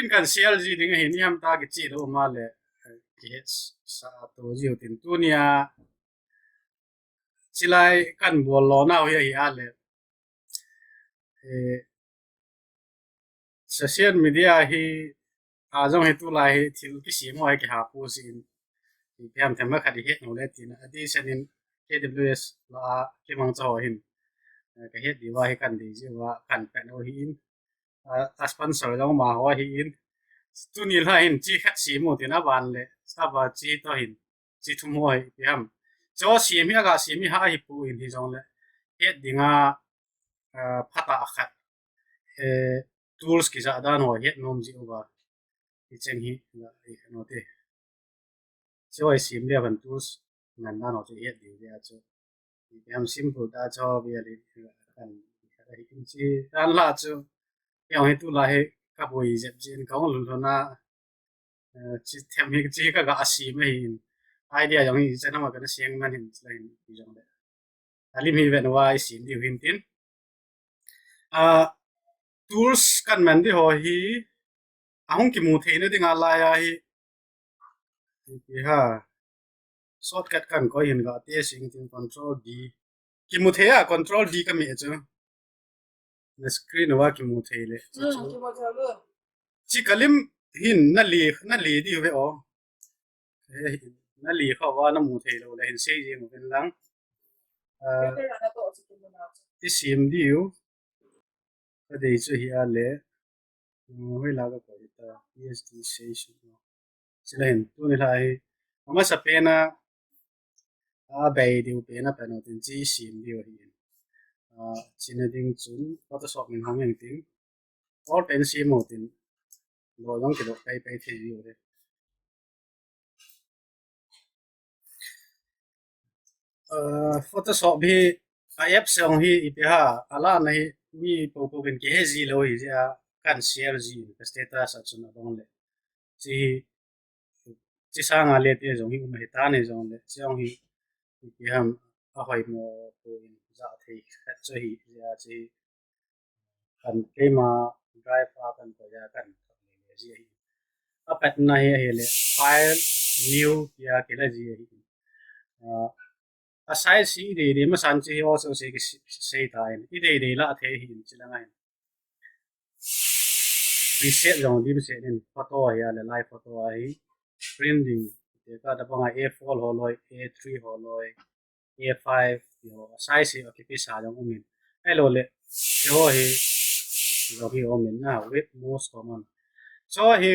screen kan share ji ding hi ni ham ta ki chi do ma le ki sa to ji tin tu nia chilai kan bol lo na hi a le social media hi a jong hi tu lai hi thil ki si mo hi ki ha pu sin ki piam thema khadi he no le tin adi sanin KWS la ki mang chaw hin ka he di wa hi kan di ji wa kan pe no hi in a sponsor lo ma wa hi in tu ni la hin chi khat si mo tin a ban le sa ba chi to hin chi thu mo hi piam cho si mi ga si mi ha hi pu in hi jong le he dinga phata khat tools ki za dan ho he nom ji wa hi cheng hi no te cho ai sim le ban tools nan dan ho he di ya cho piam simple da cho bi ali kan hi in chi dan la cho yang hi tu la he ka boi zep jin ka lu lu na chi them hi chi ka ga si me hin idea yang hi chana ma ka siang man hin line hi jong le ali mi ven wa sim di hin tin a tools kan man di ho hi ahong ki mu the ne ding a la ya hi ki ha shortcut kan ko hin ga te sing tin control d ki mu the a control d ka mi chu na screen wa ki mu the le chi kalim hin na li di ve o na li kho wa na mu the lo le hin se ji mu ben lang ti sim di u ka dei chu hi a le hoi la ga ko ta PSD se shi no silen tu ni lai ama sa pena a bei di u pena pa no tin chi sim di u hi china ding chun photoshop min hang yang tin all pen sim mo tin lo long ki do pai pai the di u le Photoshop hi app song hi ipiha ala nahi mi po kin ke ji lo hi ja kan share ji ka status achuna dong le chi chi sang ale te jong hi ma ta ne jong le chong hi ipiham a hoi mo po in za thei khat cho hi ja chi kan ke ma drive a kan ko ja kan le ji hi a pat na hi le file new ya ke la ji hi a size si de ma san chi also se ki sei ta in i de la the hi chi la ngai reset jong di se in photo ya le live photo ai printing te ka da bang A4 ho loi A3 ho loi A5 yo size hi ki pi sa jong min hello le yo hi lo hi o min na with most common so hi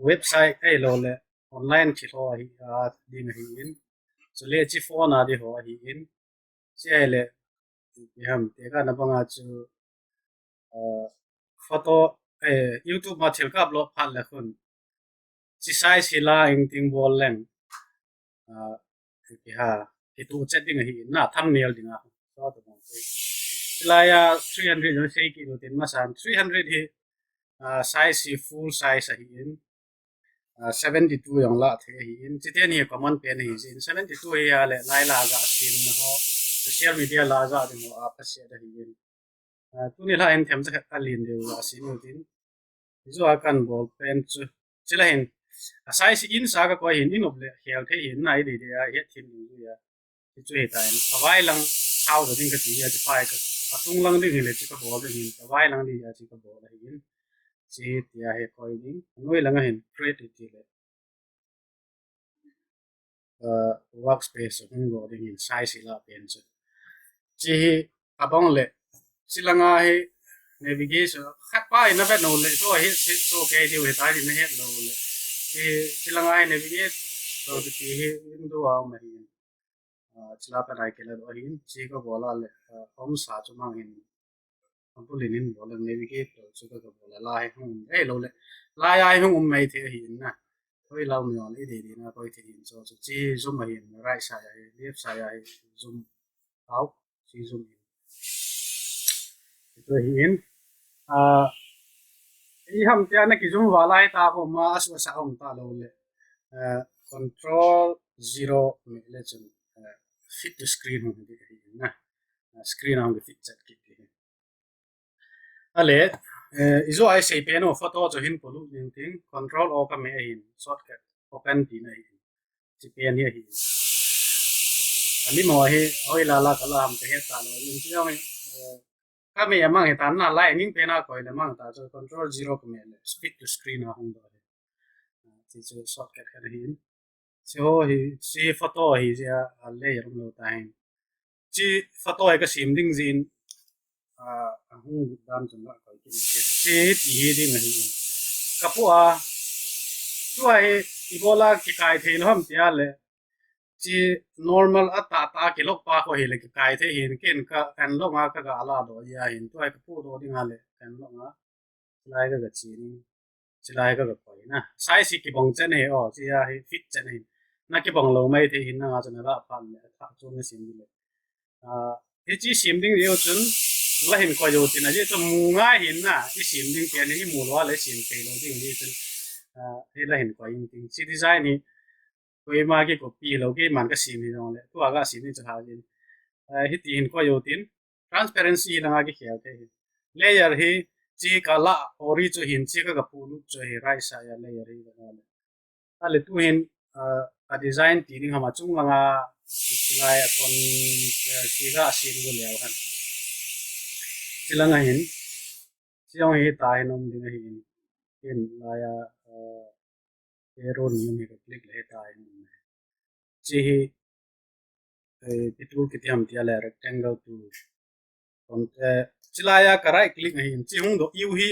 website ai lo le online chi ho hi di na hi in so le chi phone a di ho hi in che le ham te ka na banga chu photo YouTube ma thil ka upload phan la khun chi size hi la ing ting bol leng ki ha ki tu setting hi na thumbnail dinga so to bang la ya 300 no sei ki no tin ma san 300 hi size hi full size hi in 72 yang la the hi in chi te ni common pen hi in 72 ya le lai la ga sim na ho social media la za de mo a pa se da hi in tu ni la em them cha ka lin de wa sim no tin zo a kan bol pen chu chi la hin a size in sa ga ko hin in ob le hel the hin nai de ya he thin ni ya chi chu he ta in awai lang how the ding ka ti ya chi pai ka atung lang ding le chi ka bol de hin awai lang di ya chi ka bol hi in chi tia he ko ding noi lang hin create ti le workspace hung go ding in size la pen chu chi abang le silanga he navigation khat pa ina ba no le so he so ke di we ta di me he no le chi silanga he navigate so ti he indo a ma hi chila pa rai ke le do hin chi ko bola le hom sa chu mang hin ampu linin bola navigate to chu ko bola la he hung e lo le la ya hung mai the hin na koi lau mi on ide di na koi the hin so chi zoom ma hin right side ya left side ya zoom out chi zoom in to hin i ham tia na ki zoom wala ta ko ma asu sa om ta lo le control 0 me le chun fit to screen hum di na screen ang fit chat ki ale izo ai sei piano photo cho hin polu ning ting control o ka me hin shortcut open ti na hin chi pian hi hi ani mo hi oi la la kala ham te he ta lo ning chi ong ka me amang he tan na lai ning pe na ko le mang ta cho control 0 ka me le speed to screen a hong do chi chu shortcut ka hin chi ho hi chi photo hi ja le rum lo ta hin chi photo ai ka sim ding zin a hung dan chun la ko ki chi ti hi ding hi kapua tuai ibola ki kai thein hom tia le chi normal ata ta ki lok pa ko hi le ki kai the hin ken ka kan lo nga ka ga ala do ya hin tuai ka pu do ding ale kan lo nga lai ka ga chi ni chi lai ka ga ko na sai si ki bong chen he o chi ya hi fit chen hin na ki bong lo mai the hin na nga chen la pa le tha chu na sim le a hi chi sim ding yo chun la hin ko yo tin a je to mu nga hin na chi sim ding ke ni mu lo le sim ke lo ding ni chun hi la hin ko yin ting chi design ni ko ma ki ko pi lo ki man ka sim ni no le to ga sim ni cha ha jin hi tin ko yo tin transparency la nga ki khel the layer hi chi ka la ori chu hin chi ka pu lu chu hi rai sa ya layer hi la le a le tu hin a design ti ding hama chung la nga chi lai a kon chi ga sim lu le han chi la nga hin chi ong hi tai nom ding hi in la ya arrow ni mi ka click le tai nom chi hi cái tool cái tiệm tia là rectangle tool còn chỉ là ya cái right click này chỉ không được yêu hi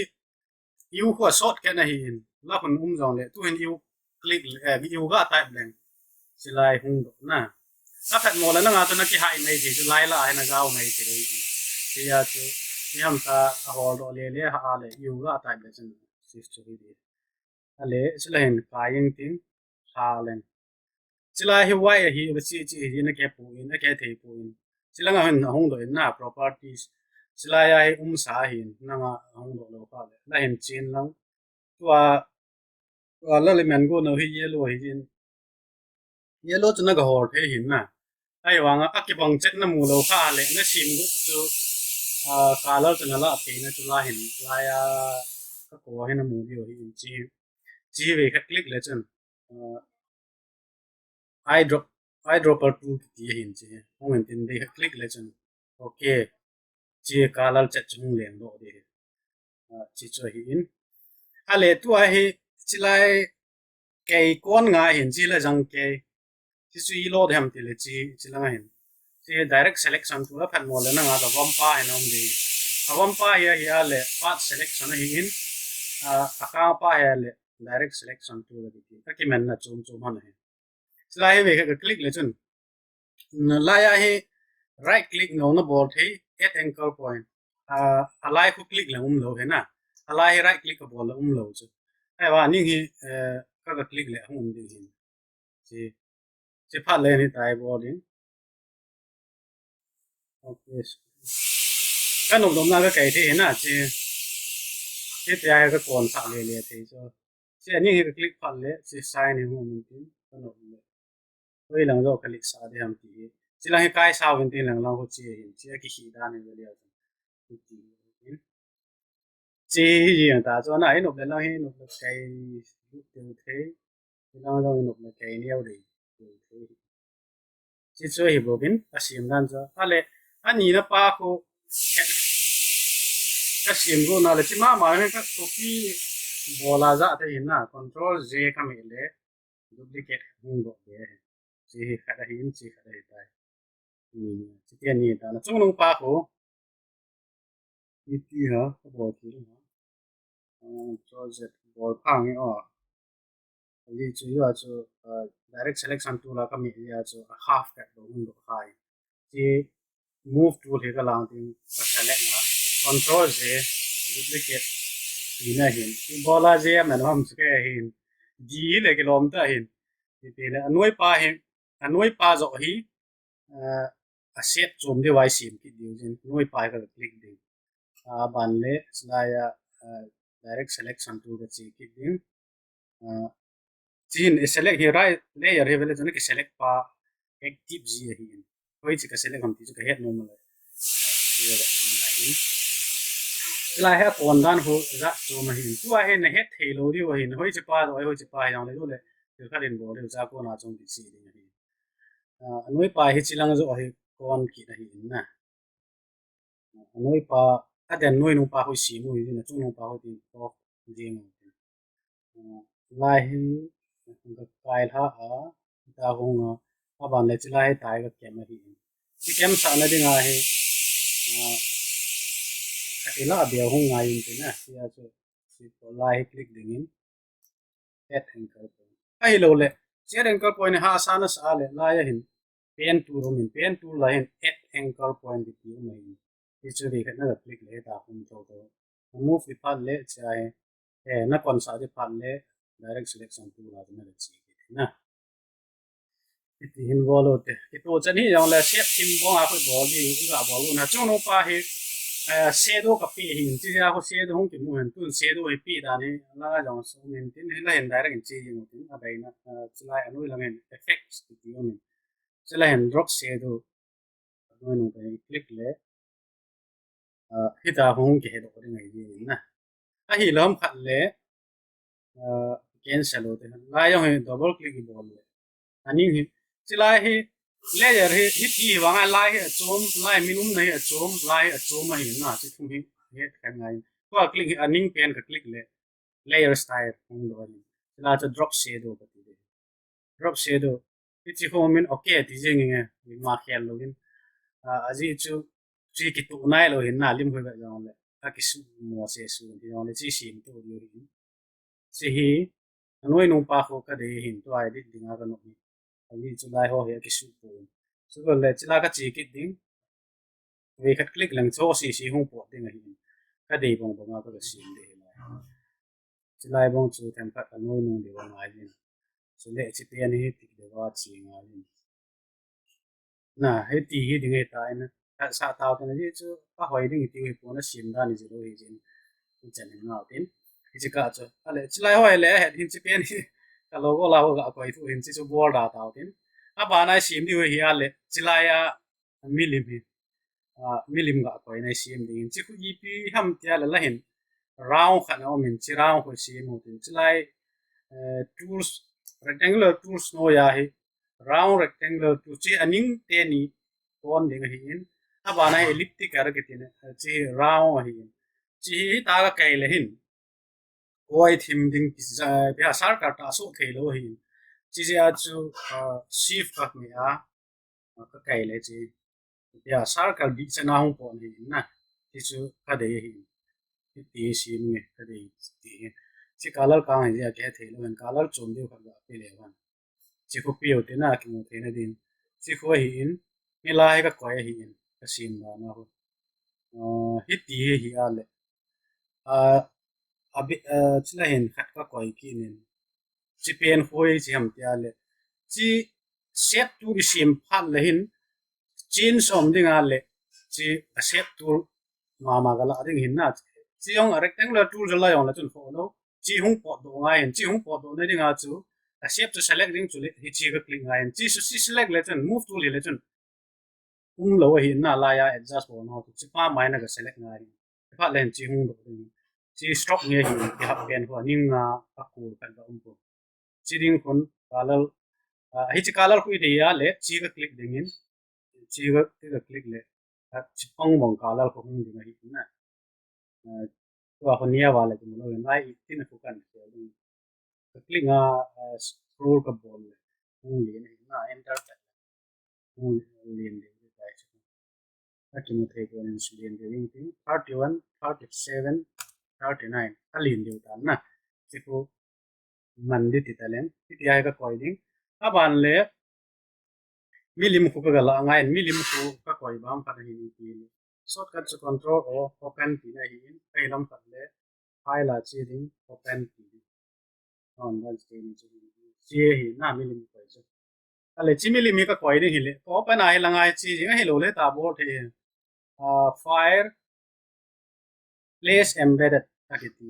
yêu qua short cái này là phần dòng lệ tu hình yêu click yêu ga type lên chỉ là không được na các bạn ngồi là nó ngã tôi nó cái hai này thì lại là hai nó gao này thì đấy thì ya chú thì हम ta hold đó ले ha ले yêu ga type lên shift cho đi ale chỉ là hình cái những tiếng ha lên chỉ là hi wai hi ba chi na ke pu in na ke thei pu in chỉ là ngahon hong do na properties chỉ là ya hi sa hin na nga hong do lo ka le na hin chin lang tua tua la le men go no hi yellow hi jin yellow chu na ga hor the hin na ai wanga akibang chet na mu lo ka le na sim gu chu color chu na la the na chu la hin la ya ka ko hin na mu bi hi chi ve ka click le chen eyedrop eyedropper tool ti hin che moment in de click le chen okay chi kalal cha chung leng do de chi cho hi in a le tu a hi chi lai ke kon nga hin chi la jang ke chi sui lo de ham ti le chi la hin chi direct selection tu a phan mo le na nga da bom pa en om de a bom pa ya ya le path selection hi in a ka pa ya le direct selection tu le ti ka ki men na chum chum han hai chi lai ve ka click le chen Laya he right click no na bol the at anchor point alai khu click la lo he na alai right click bol la lo chu ai wa ni hi ka click le ding hin chi chi pha le ni tai bo ding okay ka no dom na ka kai the na chi chi te ai ka kon sa le the so chi ani hi ka click pha le chi sign ni hum tin ka no le oi lang do click sa de ham ti chỉ là cái sao bên tiền lang lang ho chi hin chi cái hi da ne le ya chỉ hiện tại cho này nộp lên là hết nộp được cái tiền thế thì nó rồi nộp được cái nhiều đấy thế chỉ cho hiểu bên cái sim đan cho ale anh nhìn nó pa ko cái sim ko nào là chỉ mà cái copy bola ra thế hình na control Z cái mình le duplicate không được đấy chỉ cái đó hình chỉ cái đó tại chỉ tiền nhìn ta nó chung long pa ko ít hả có bộ thì hả cho Z bộ phang ấy yi chu yu chu direct selection tool ka mi ya chu half cut do mun do khai chi move tool he ka lang tin ka select na control z duplicate ina hin chi bola je man hom ke hin di le ke lom ta hin ti le anoi pa hin anoi pa zo hi a set chom de wai sim ki diu jin noi pa ka click ding ban le slaya direct selection tool ka chi ki ding chin select hi right layer hi vele chuna ki select pa active ji hi koi chi ka select ham ti chu ka het normal lai ha kon dan hu za chu ma hin tu a hen he thei lo ri wa hin hoi chi pa hoi chi pa yang le lu le tu kha din bo le za ko na chung ti si ding hi anoi pa hi chilang zo hi kon ki na hi na anoi pa a den noi nu pa hoi si mu hi na chung nu pa hoi tin to jing lai hi ga kai ha a ta hong a ban le chi lai tai ga kem hi chi kem sa na ding a hi ila bia hong ngai in tin na sia chu si ko lai click ding in add anchor point ai lo le share anchor point ha sa na sa le lai hin pen tool min pen tool la hin add anchor point di ti mai ti chu ri khat na click le ta hum to to move di phat le chai na kon sa di phat le direct selection tool la na le chi na ti hin bolo te ti to chan hi yong le set thim bo a khoi bo di ga bo na chu no pa hi shadow ka pi hin chi ya ho shadow hong ki mu han tun shadow hi pi da ni la jong so min tin la hin direct chi ji mu tin a dai na chulai anui la men effects ti ti min chulai hin drop shadow anui nu kai click le hi ta hong ki he do ri ngai ji na a hi lam khat le cancel ho te la yong hi double click ki bol le ani hi chulai hi layer hi pi wanga lai hi chom lai minum nei a chom lai a chom a hi na chi thum hi he kan ngai ko click hi aning pen ka click le layer style hong do ni la cha drop shadow ka ti drop shadow ti chi home in okay ti jing nge ni ma khel lo in aji chu chi ki tu nai lo hin na lim hoi ba jong le a ki su mo se su ti jong le chi sim tu ri hi si hi anoi nu pa kho ka de hin to ai di dinga ka no ni ali chu lai ho he ki su pu su ko le chila ka chi ki ding we khat click lang cho si si hung po ding hi ka de bong bong a ka sim de la chilai bong chu tem ka anoi nu de wa ngai din so le chi te ani ti de wa chi ngai din na he ti hi ding he ta na ta sa tao ta ni chu a hoi ding ti hi po na sim da ni zero hi jin chen ngao tin hi chi ka chu ale chilai hoi le he hin chi pen hi ka logo la ho ga ko hi tu hin chi chu bor da tao tin a ba na sim di hi ale chilai a milim hi milim ga ko na sim ding chi khu yi pi ham tia la la hin round khan o min chi round ko sim mo tin chilai tools rectangular tools no ya hi round rectangular to chi aning te ni kon ding hi in aba na elliptic ar ke tin chi round hi chi ta ga kai le hin oi thim ding ya sar ka ta so thei lo hi chi ja chu shift ka mi a ka kai le chi ya sar ka di chana hung pon hi na chi chu ka de hi ti si mi ka de ti chi color ka hi ya ke thei lo color chom de ka ga pe le wan chi ko pi o te na ki mo the na din chi ko hi in mi lai ka ko hi in ka sim na na ho hi ti hi a le a abi chila hin khat ka ko ki nin chi pen hoi chi ham tia le chi set tu ki sim phat le hin chin som ding a le chi a set tu ma ga la ding hin na chi yong rectangular tool la yong la chun fo no chi hung pot do ngai hin chi hung pot do ne ding a chu a shape to select ding chu le hi chi ga click ngai chi su si select le chun move tool le chun lo hi na la ya adjust bo no chi pa mai na ga select ngai pha len chi hung do ding chi stroke nge hi ki hap pen ho ning na a ku kan da um ko chi ding kon color hi chi color ku de ya le chi ga click ding in chi ga click le chi pong mong color ko hung ding hi na to a hon ya wala ki lo ngai tin ku kan click nga scroll ka bol hung le na enter ka hung le de ka chi ki mo the ko insulin de ring thing 31 37 39 alin de ta na chi ko man di ti talen ti ai ka koi ding aban le milim ku ka la ngai milim ku ka koi bam ka hi ni ti shortcut to control o open ti na hi ai lam ka le file la chi ding open ti on dan chi ni chi hi na milim ko chu ale chi milim mi ka koi ding hi le open ai la ngai chi hi hi lo le ta bo the fire place embedded ka ki ti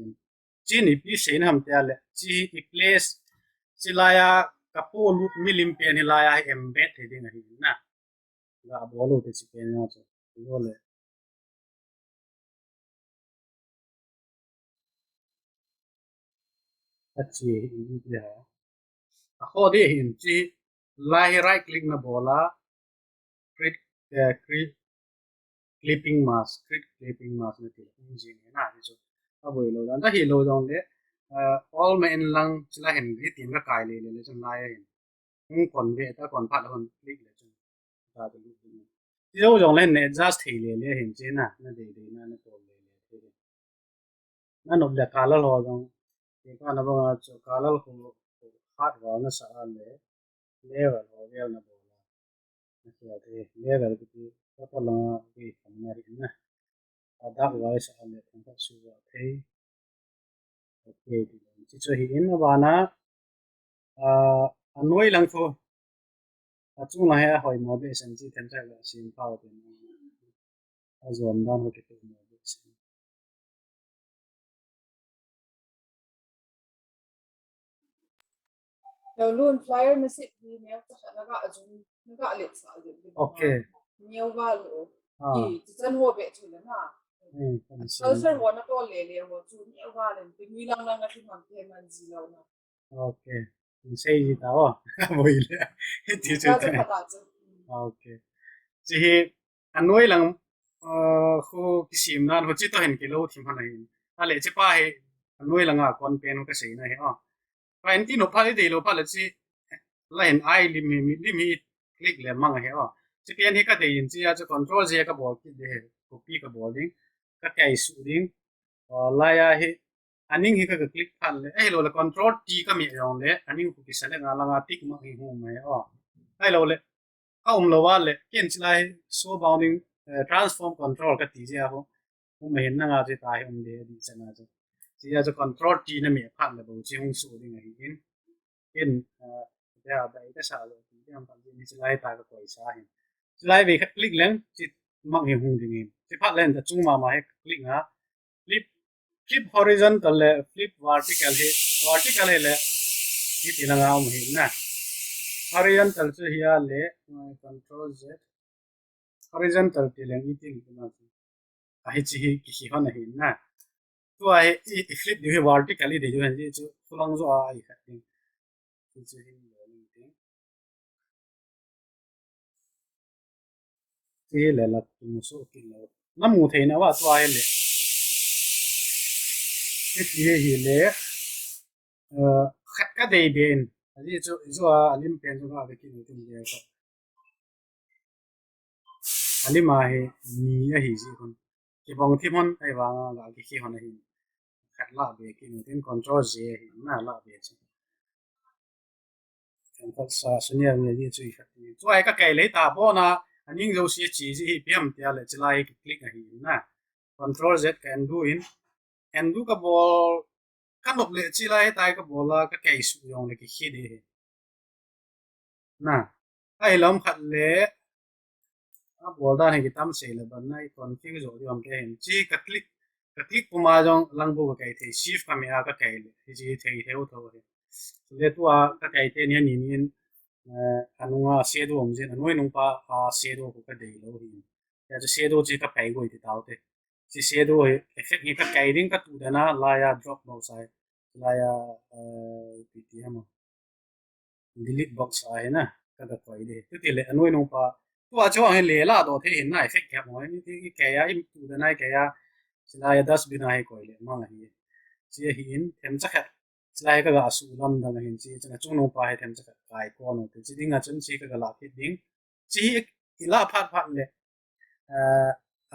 chi ni pi sein ham te ale chi i place silaya kapo lut milim pe ni laya embed he ding hi na ga bolo te chi pe na chu lo le chi in ya ho de hin chi lai right click na bola create clipping mask create clipping mask na ti in ji na ni so aboi lo dan ta hi lo dong le all ma en lang chila hen hi tin ka kai le chang lai hen kon ve ta kon phat hon click le chang ta de lu ti lo dong le ne just hi le hen chi na de na na ko le na no da kala lo dong ke ka na ba cho kala ko hat wa na sa le level ho na bo na ke ate level ki ta pa la ki na ri na ada wa sa le ta su wa the okay chi cho hi in ba na anoi lang ko chung la ha hoi mo be san chi tem cha la sim pao de a zon dan ho ke te mo be sin Lo luôn flyer na sit ni ne ta naga ajun naga le sa de okay nhiều va lo ah ki chen ho be chu na kan so sin sir ho na to le ho chu nhiều va le ti mi lang lang na ti man te man ji lo na okay sei gì tao boi le ti che ta ta cha pha ta chu okay chỉ anh nói là khu cái sim nan hồ chỉ to hình cái lô thì mà này à lẽ chỉ pa hay anh nói là ngã con pen cái gì này ha và anh tin nó pa đi lô pa là chỉ là hình ai lim hi click le mang hay ha chỉ pen hi cái đấy chỉ là control Z cái bộ cái đấy copy cái bộ đi cái số đi là ya hi anh hi cái click phan le ai lô là control T cái miệng rồi le anh hi cái sẽ là ngã là ngã tick mang hi home hay ha ai lô le lo wa le ken chilai so bounding transform control ka ti ja ho me hen na nga je tai de di chana je ji ya jo control t na me phan le bo chi hung su ding hi in ya ba ita sa lo ti ya pa ji ni chilai ta ka koi sa hin chilai ve click len chi mang hi hung ding chi phat len da chung ma he click nga flip flip horizontal le flip vertical he le hi ti na nga hi na horizontal chu hiya le control z horizontal tilen itil kuna ahi chi ki hi hona hin na to ai I flip di vertically de jo hanji chu fulang zo ai khatin chu chu hin lo ni te ti le la tu so ki lo na mu the na wa to ai le ti hi le khat ka de ben aji chu zo alim pen zo ga ki ni tin de ko alima he ni a hi ji kon ki bong thi mon ai wa ga ki hi hona hin khat la be ki ni tin control z hi na la be chu kan phát sa sunya nge ji chui khat ni to ai ka kai le ta bo na aning zo si chi ji pm tia le chilai click a hi na control z can do in and do ka ball kan lok le chilai tai ka bola ka kai su yong le ki hi de na ai lam khat le a bol da he ki tam se le ban nai confuse zo yom ke hin chi ka click puma jong lang bu ka kai the shift ka me a ka kai le ji thei theu tho le tu a ka kai te ni ni anunga sedo omje anoi nung pa a sedo ko ka dei lo hi ya je sedo je ka pai go ti tau te si sedo effect ni ka kai ring ka tu da na la ya drop bo sai la ya pt hamo delete box ai na ka da koi de tu ti le anoi nung pa tu a cho he le la do the hin na effect ka mo ni ti ke ya im tu da na ke ya sila ya dustbin ai koi le ma hi chi hin them cha khat slai ka ga su lam da hin chi chana chung no pa he them cha kai ko no te chi dinga chen chi ka ga la ki ding chi ila phat phat le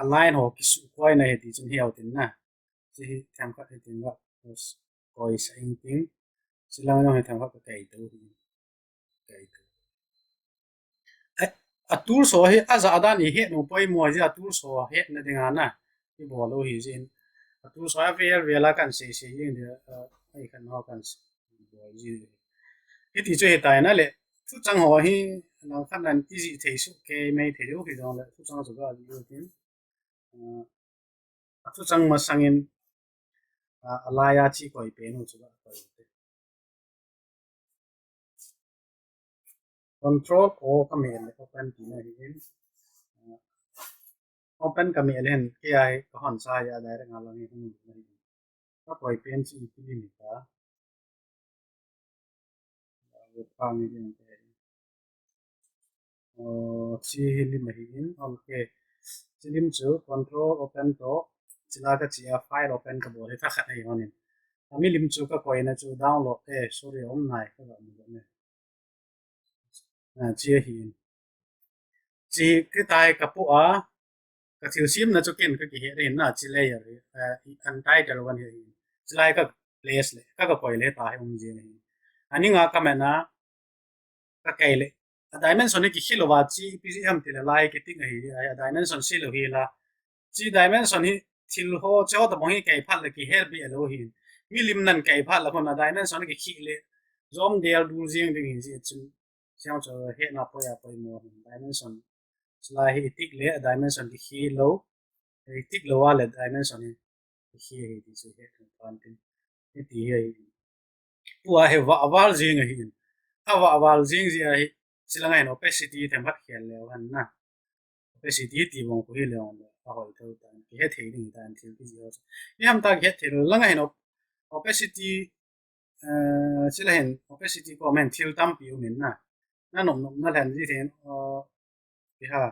align ho ki su koi na he ti chen hiao tin na chi them khat he tin wa koi sa in ting chi lang no he them khat ka kai to hi kai to a tool so he a za da ni he no poi mo ji a tool so he na dinga na ki bo lo hi jin a tool so a ve la kan se yin de ai kan ho kan bo ji cái thì chơi tài nó lệ thu trang họ hi nó khăn là cái gì thể số cái mấy thể số thì nó lại thu trang số cái gì tiếng thu trang mà sang in alaya chỉ coi bên nó số cái control o cái mail open thì này hin open cái mail hin cái ai có hòn sai ya đại là ngalong hin nó coi bên chỉ cái gì cả pang ni din te chi lim hi in okay chi lim chu control open to chila ka chia file open ka bo he ka khat nei onin ami lim chu ka koi na chu download sorry om nai ka ga ni ne chi hi in chi cái tai ka pu a ka thil sim na chu ken ka ki he rin na chi layer an title wan he chi lai ka place le ka koi le ta he je ni ani nga ka mena ka kai le a dimension ni ki hilo wa chi pcm ti la lai ki ting hi a dimension si lo hi la chi dimension hi thil ho cho ta mo hi kai phat le ki her bi lo hi mi lim nan kai phat la kon a dimension ki khi le zom del du jing ding hi chi chu xiao cho he na po ya po mo dimension slide hi tik le a dimension ki khi lo tik lo wa le dimension hi khi hi ti chu he kan tin ti hi tua he wa wal jing hi awa awal jing ji ai chilangai no opacity them hat khial le han na opacity ti bong ko hi le on a hoi tho tan ki he thei ding tan thil ki ji ho ni ham ta he thil langai no opacity chila hen opacity ko men thil tam pi min na nom nom na lan ji then ki ha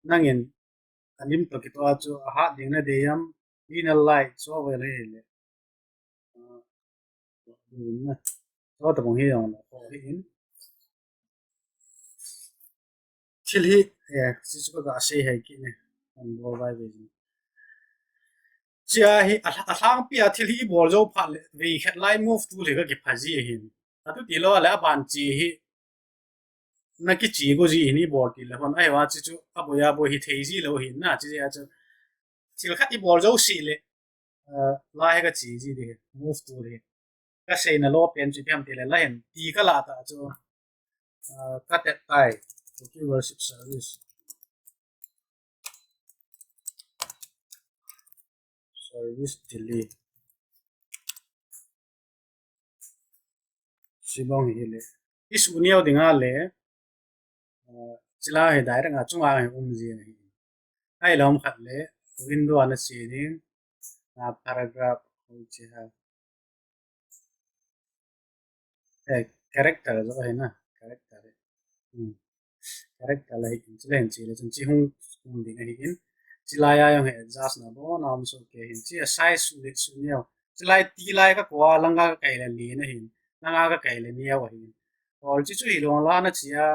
nangin anim to ki to chu a ha ding na de yam inner light so we le le na so ta bong hi on ko hi in thil hi si chu ka sei hai ki ne on bo vai ve ji chia hi a thang pia thil hi bol zo pha le ve headline move tu le ka ki phaji hin atu ti lo la ban chi hi na ki chi go ji ni bol ti le hon ai wa chi chu a bo ya bo hi thei ji lo hin na chi ya chu thil khat i bol zo si le la he ka chi ji de move tu le ka sei na lo pen chi pem ti le la hen ti ka la ta chu ka te tai to worship service delay sibong hi le is uniao dinga le chila he dai ranga chunga he ji hi ai lom khat le window ana si ding na paragraph ho chi ha character zo he na character character la hi chilen chi le chi hung ding hi in chila ya yong he adjust na bo nam so ke hin chi size su le su niao chilai ti lai ka kwa langa ka kai le li na hin langa ka kai le niao hi or chi chu hi long la na chi ya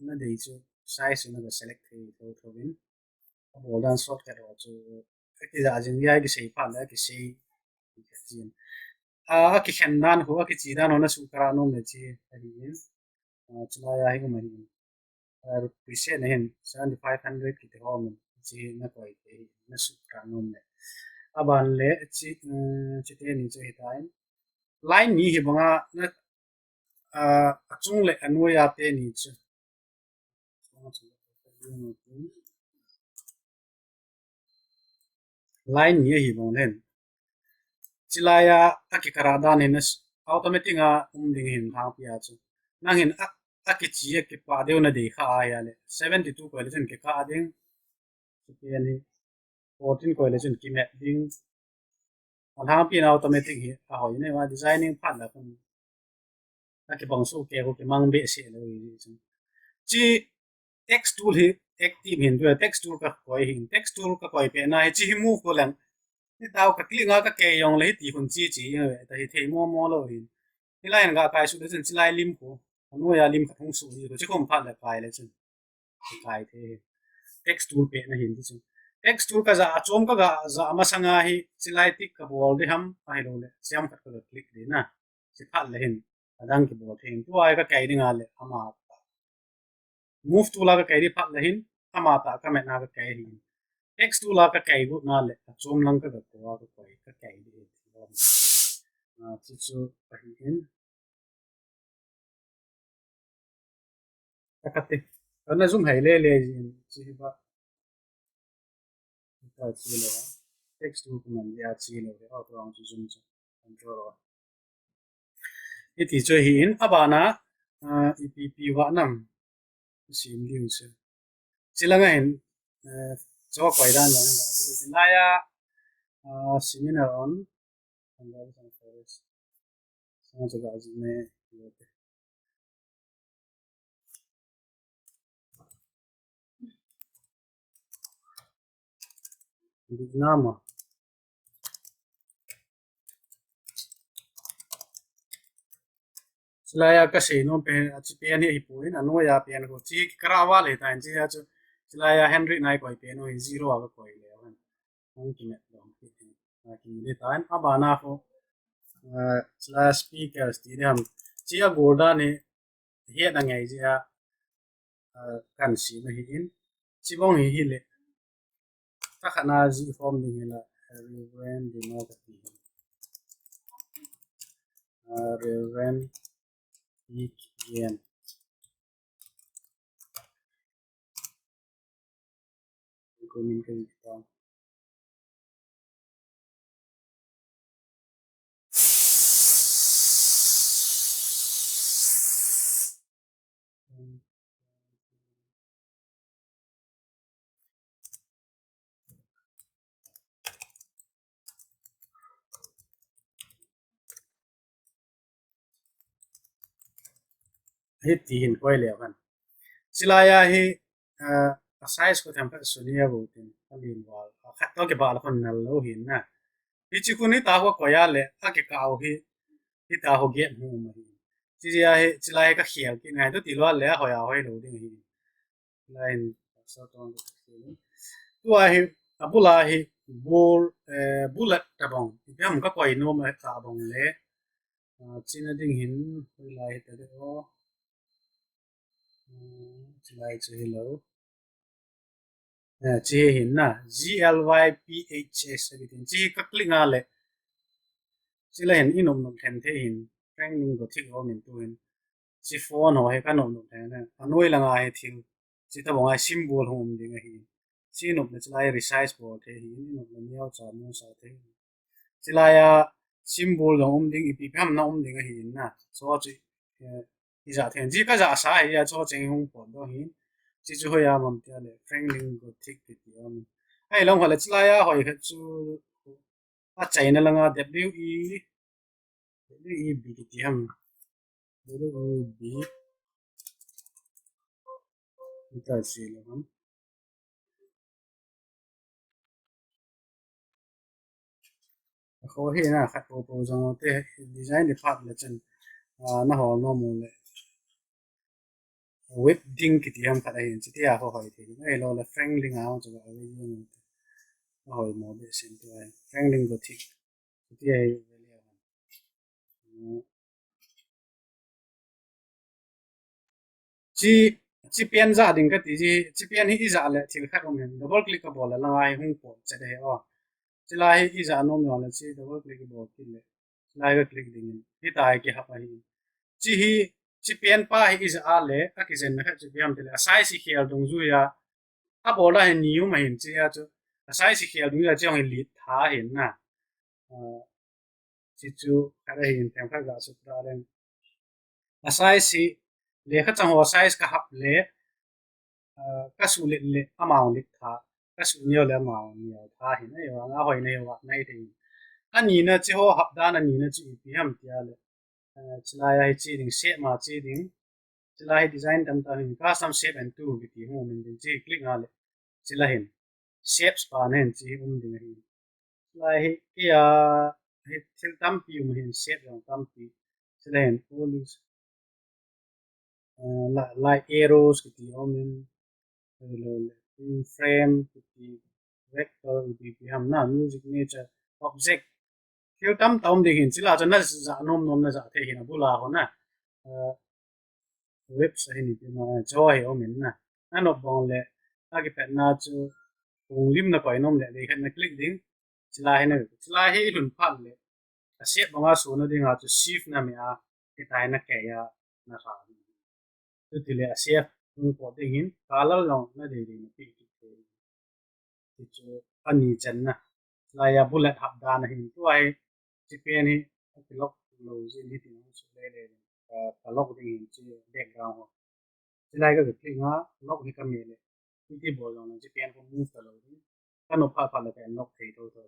na dei chu size na ga select thi tho tho bin bo dan sort ka ro chu ki da jing ya ki sei pa la ki sei jin a ki khen nan ho ki chi dan na su kra no me chi a hi in chila ya hi ma hi preset na hin 7500 ki te ho min chi na koi te na su kra no me aban le chi chi te ni chu hi tain line ni hi banga na chung le anu ya te ni chu line ni hi bang len chilaya aki karada ni na automatic a ding hin ha pia chu nang hin aki chi ki pa deu na de kha ya le 72 ko le chen ki kha ding chi ni 14 ko le chen ki met ding an ha pia automatic hi a hoi ne wa designing phat la kon aki bang su ke ko ki mang be se lo yi chu chi text tool hi active hin tu text tool ka koi hin text tool ka koi pe na hi chi move ko lan ni tao ka kli nga ka ke yong le ti hun chi chi ta hi thei mo mo lo hin ni lai nga kai su de chen chi lai lim ko anu ya lim ka thong su hi ko chi khom phat la kai le chen kai the text tool pe na hin chi text tool ka za chom ka ga za ma sanga hi chi lai tik ka bol de ham ai lo le siam ka ko click de na chi phat le hin adang ki bol thing tu ai ka kai ding ale ama move tool ka kai ri phat le hin ama ta ka me na ka kai hin text tool ka kai gu na le chom lang ka ko ka kai ka kai de chi chu pa hi in ka ka te na zoom hai le le jin chi ba ta chi lo text tool man ya chi lo de auto ang chu zoom chu control ti chu hi in abana epp wa nam sim liu chu chilanga hin cho koi dan lo na ya seminar on and that is on forest. Sounds like nama selaya kasi no pen aci pen hi puin anu ya pen ko chi karawa le tan chi ya chu selaya Henry nai koi pen no zero aga koi le han ang ki met dom ki ki le tan abana ko slash speakers ti ham chi a gorda ne he na ngai ji a kan si no hi in chi bong hi le ta khana ji form ni la reverend di no ka ti reverend ik yen ko min ka ta hi ti hin koi le kan silaya hi size ko tham ka sunia bo tin alin wal khat to ke ba la kon nal lo hin na hi chi kun ni ta ko ko ya le a ke ka au hi ta ho ge mu ma hi chi ya hi silaya ka khial ki ngai to ti lo le ho ya hoi lo ding hi line so ton tu a hi abula hi bul bullet ta bong ti ham ka koi no ma ta bong le china ding hin lai ta de o lai chu hi lo chi hin na GLYPHS everything chi ka kling a le sila hin inom nom then the hin training go thik ho min tu hin chi phone ho he ka nom nom then na anoi langa he thil chi ta bonga symbol hom ding a hi chi nom na chlai resize bo the hi nom na miao cha mo sa the chlai ya symbol dong ding ipi pham na ding a hi na so chi hi za then ji ka za sa hi ya cho cheng hong pon do hi chi chu ho ya mam tia le training go thik ti ti am ai long hala chlai ya hoi kha chu a chai na langa WEB ki ti ham WEB ta si lo ham kho he na khat po po jong te design de phat le chen na ho no mo le web ding ki ti ham khat ai chi ti a ho hoi the ai lo le friendly nga chu ga ai ni hoi mo de sen tu ai friendly go thi ti ai chi chi pian za ding ka ti chi pian hi za le thil khat om hen double click ka bol la ngai hung po che de o chi lai hi za no mo la chi double click bol ki le lai ga click ding hi tai ki ha pa hi chi hi chi pian pa hi za a le a ki zen na kha chi piam te le sai si khial dong zu ya a bol la hen niu ma hin chi ya chu sai si khial dong ya chi ong li tha hin na chi chu kha ra hin tem kha ga su tra le size si le kha chang ho size ka hap le ka su le le amount le tha ka su nio le amount nio tha hi na yo nga hoi na yo nai de ani na chi ho hap da na ni na chi pi ham tia le chila ya chi ding shape ma chi ding chila hi design tam ta hin ka sam shape and tool ki ti ho min din chi click nga le chila hin shapes pa nen chi ding hi chila hi ya hi thil tam pi hin shape yang tam pi chila hin all is like arrows gitu ya min frame gitu vector gitu ham na music nature object thiếu tấm tông thì hiện chỉ là cho nó giả nôm nôm nó giả thể hiện bula ho na website ni mà cho hiểu mình na nó nộp bằng lệ cái pet na chu cùng lim na coi nôm lệ để hiện na click đinh chỉ là hiện chỉ là hiện luôn phát lệ xếp bằng số nó đi ngã chu shift na mi a cái tai na cái ya na sa tu ti le xếp ko ding hin color long na de de pi ki ti chu ani chen na la ya bullet hab da na hin tu ai chi pe ni ki lok lo ji ni ti na chu le le ka lok ding hin chi background ho chi lai ka ki nga lok ni ka me le ti ti bo long na chi pe ko move ta lo ni ka no pha pha le ka nok thei to to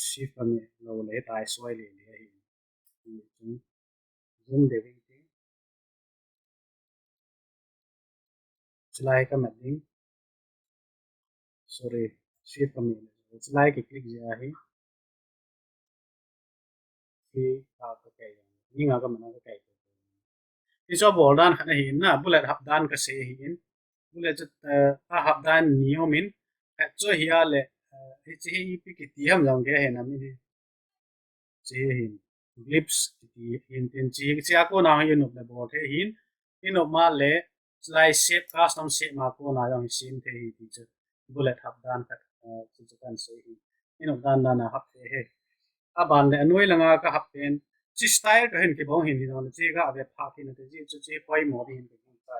shift ka me lo le tai swai le le hi zoom de vi ti chi lai ka ma ding sorry shift ka me slide cái click gì ấy thì cái cái nhưng mà cái mình cái cái thì cho bộ đan khá là hiền na bullet hấp đan cái sẽ hiền bullet hấp đan nhiều mình cái cho hiền lệ chỉ cái tiêm dòng cái hiền mình chỉ hiền clips thì hiền tiền chỉ ako na hiền nộp là bộ thế hiền hiền nộp mà lệ slide shape custom shape mà cô na dòng sim thế thì chứ bullet hấp đan cái chỉ cần sẽ hiền nộp đan đan hấp thế ban le anoi langa ka hap pen chi style ka hen ki bong hin din on chi ga ave pha ki na te chi chu chi poi mo din ke ki ta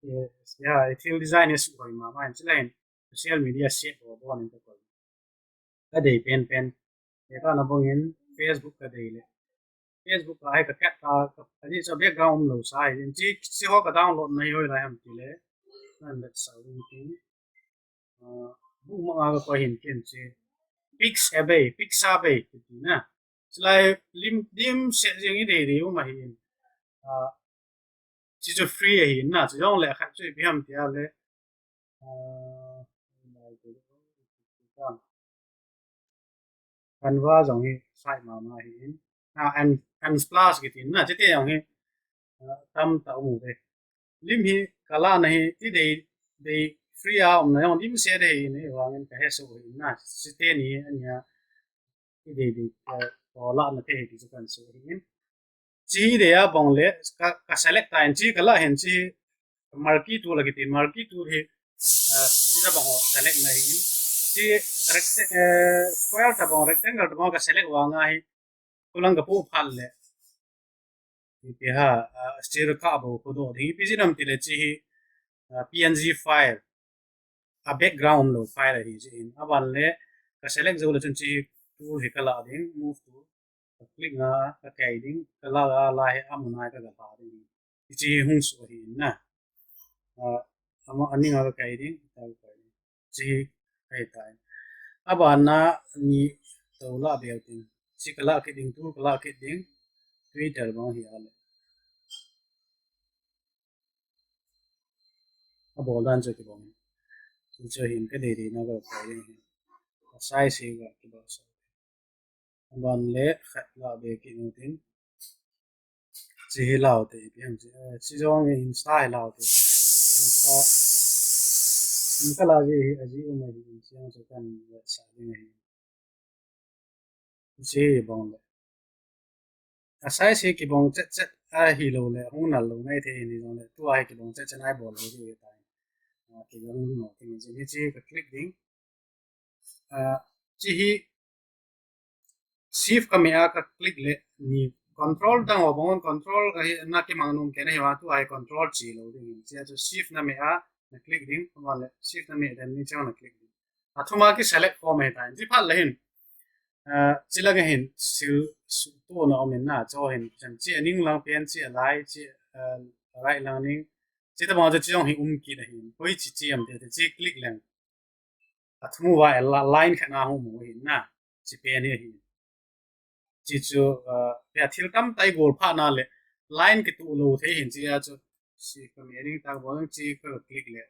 yes yeah I feel design is poi ma ma chi line social media shape or bon in ko ka dei pen e ka na bong in Facebook ka dei le Facebook ka ai ka cat ka ani so background lo sai din chi chi ho ka download nai hoi la ham ti le nan that so tin bu ma ga ko hin ken chi pix abe na slai lim se jing i de ma hin chỉ cho free hi na chỉ dùng lại khác chơi bị ham tiệt lệ Canva giống như sai mà hi na and plus cái tin na chỉ thế giống như tâm tạo một cái lim hi kala này tí de free à ông này ông lim se de này hoàng cái hết số hi na chỉ thế này anh ya tí de có lạ là thế thì chỉ cần số hi chỉ để à bong lệ ka select time chỉ kala hen chỉ marquee tool lagi tin marquee tool hi kita bang select na hi si square ta bang rectangle ta bang ka select wa nga hi kulang ka pu phal le ti ha stir ka bo ko do hi pi jinam ti le chi hi png file a background lo file hi ji in aban le ka select zo le chun chi tool hi kala ding move to click nga ka kai ding kala la hi amuna ka ga pa ding chi hung so hi na ama ani nga kai ding tal kai chi kai tai aba na ni to la be tin chi kala ke ding tu kala ke ding twitter ba hi ale abo dan che ke bong chi che hin ke de ri na ga kai ding sai se ga ke ba sa ban le khat la be ke nu tin chi lao te bi ham chi jong in sai lao te sa in kala ji aji umai in chiang so kan sa ding chi bong asai se ki bong chat a hi lo le hung na lo nai the ni lo le tu ai ki bong chat nai bo lo ji ta ki lo no ki ni ji ka click ding chi hi shift ka me a ka click le ni control dang wa bong control ka hi na ki mang num ke nei wa tu ai control chi lo ding chi a shift na me a na click ding wa le shift na me dan ni cha na click ding a thuma ki select form he ta ji phal le hin chỉ là cái hình sự tu nó mình na cho hình chẳng chỉ những lang biên chỉ lại chỉ lại lang những chỉ là bao giờ chỉ dùng hình kỳ là hình với chỉ em thì chỉ click lên à thu vào line khác nào không hình na chỉ biên này hình chỉ cho để thiếu tâm tay gol pha na le line cái tu lô thế hình chỉ là cho chỉ cái này ta bảo chỉ cái click lên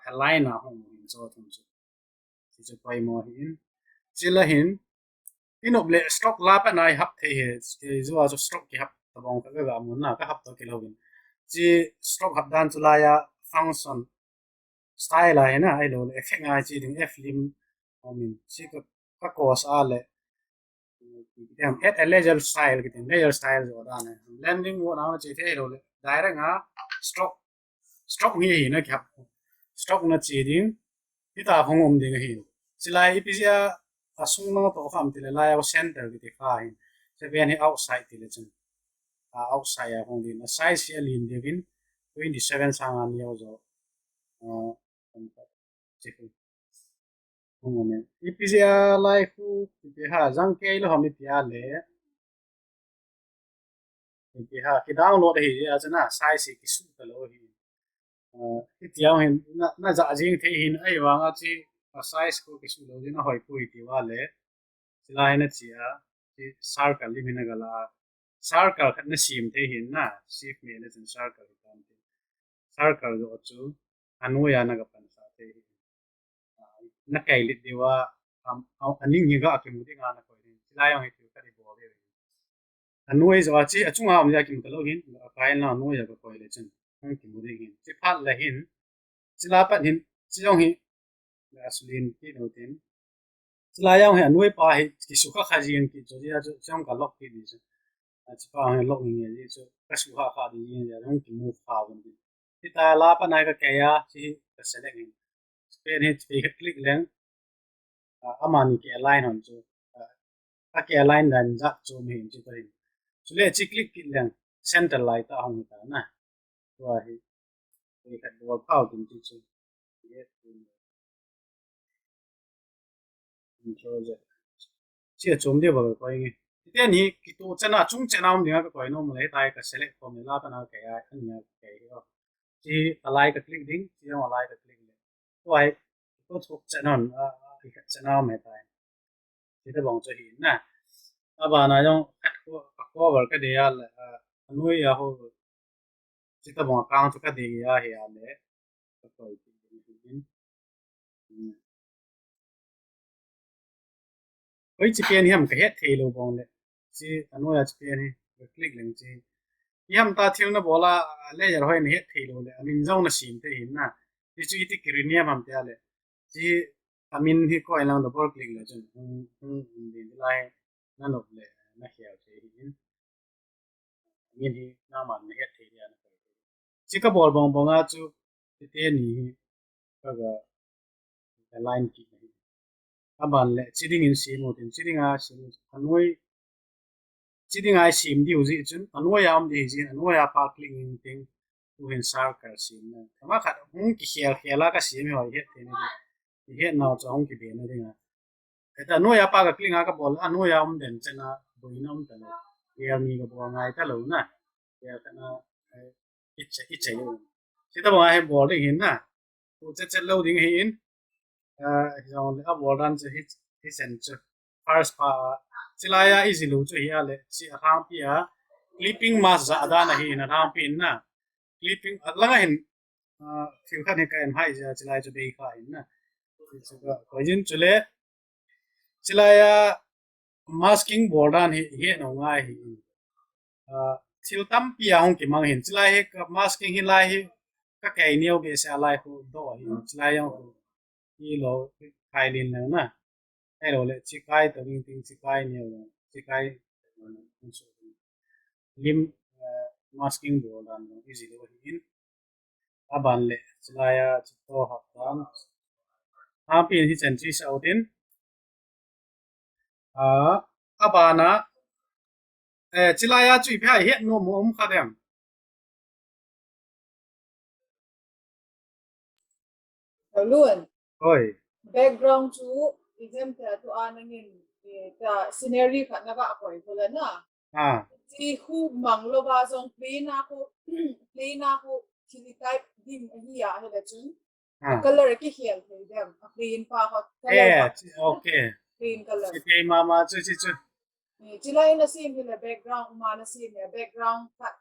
align nào không hình cho thông chỉ cho quay mô hình chỉ là hình inob le stock la pa nai hap the he zuwa zo stock ki hap tabong ka ga mun na ka hap to ki lovin chi stock hap dan chula ya function style la he na ai lo le effect nga chi ding f lim min chi ka cos a le dem add a layer style ki ding layer style zo da ne blending wo na chi the lo le direct nga stock stock ni hi na ki hap stock na chi ding ti ta phong om ding hi chilai ipisia asung no to kham ti le lai au center ki ti kha hin se ben hi outside ti le chen outside a hong din size hi alin de bin 27 sang an yo zo chi hu hong ne ipisia lai fu ti ha jang ke lo hom ti a le ti ha ki download hi a chana size ki su ta lo hi ti tiao hin na za jing the hin ai wa nga chi size ko ki su lo din hoi pu ti wa le sila na chia ti circle li mina gala circle khat na sim the hin na shift me na chen circle kan ti circle go chu anu ya na ga pan sa the na kai lit dewa aning hi ga ki mu dinga na koi ni lai yang hi ka di bo de anoi zo chi achunga am ya kim talo hin kai na no ya ko koi le chen ang ki mu de hin chi phat la hin chi la pat hin chi yong hi gasolin ki no tin chi la yang hi anoi pa hi ki su kha kha jin ki zo ya zo chong ka lok ki ni zo chi pa hi lok ni ye zo ka su kha kha di yin ya yong ki mu pha bon di ti ta la pa nai ka ke ya chi ka select hin pen hi chi ka click leng amani ki align hon chu ka ki align dan za chu mi hin chi to hin chu le chi click ki leng center lai ta hong ta na to hi cái cái đồ phao thì chỉ chỉ yes control Z chỉ chôm đi vào cái này cái này cái tổ chân à chung chân nào mình cái nó mình lấy tay cái select formula ta nào cái anh nhớ cái đó chỉ align cái click đinh chỉ nó align cái click đinh vậy tổ thuộc chân nào cái chân nào mình tay chỉ để bằng cho hiện nè à bà này trong cover cái đấy là nuôi à hồ chỉ để bằng account cái đấy à hiện là cái oi chi pen hiam ka het thelo bong le chi anoya chi pen hi click leng chi hiam ta thil na bola le jar hoi ni het thelo le amin zong na sim te hin na chi chi ti kiriniam ham te ale chi amin hi ko elang da bol click le chen di lai na no le na hiao te hin amin hi na man ni het thelo na chi ka bol bong bong a chu te ni ka ga line ki aban le chi ding in sim mo tin chi ding a sim anoi chỉ đi ngay sim đi uzi chun anua yam di jin anua ya pa cling ting tu hin sar ka sim na kama khat hung ki khel khela ka sim ho he te ni he na cha hung ki be na dinga eta anua ya pa ka cling ka bol anua yam den chena boinam ta le ya mi ka bo ngai ta lo na ya ta na iche yo si ta bo ai bol ding hin na tu che lo ding hin dòng le bol ran che hi sen che first pa silaya easy lu chu hi ale si athang pi a clipping mas za da na hi na thang pin na clipping langa hin thil khan he ka en hai ja chilai chu be kha in na chu ga ko jin chule silaya masking bordan hi no ngai hi thil tam pi a hong ki mang hin chilai he masking hi lai hi ka kai niau ge sa lai ko do hi chilai yang hi lo kai lin na ai rồi lại chỉ cái tờ linh tinh chỉ cái nhiều rồi chỉ cái lim masking đồ là nó cái gì đó hiện à bạn lệ chỉ là chỉ to học toán à pin thì chân chỉ sau đến à bạn chỉ là chỉ phải hiện nó muốn khá đẹp luôn ôi background chu exam ta tu anangin ta scenery khat na ba koi pula na à chi khu mang lo ba zong play na ko chili type dim hi ya he la chun à color ki hial he dem green pa ko color pa ê ok green color chỉ cái mà chú chi lai na sim he la background ma na sim ya background khat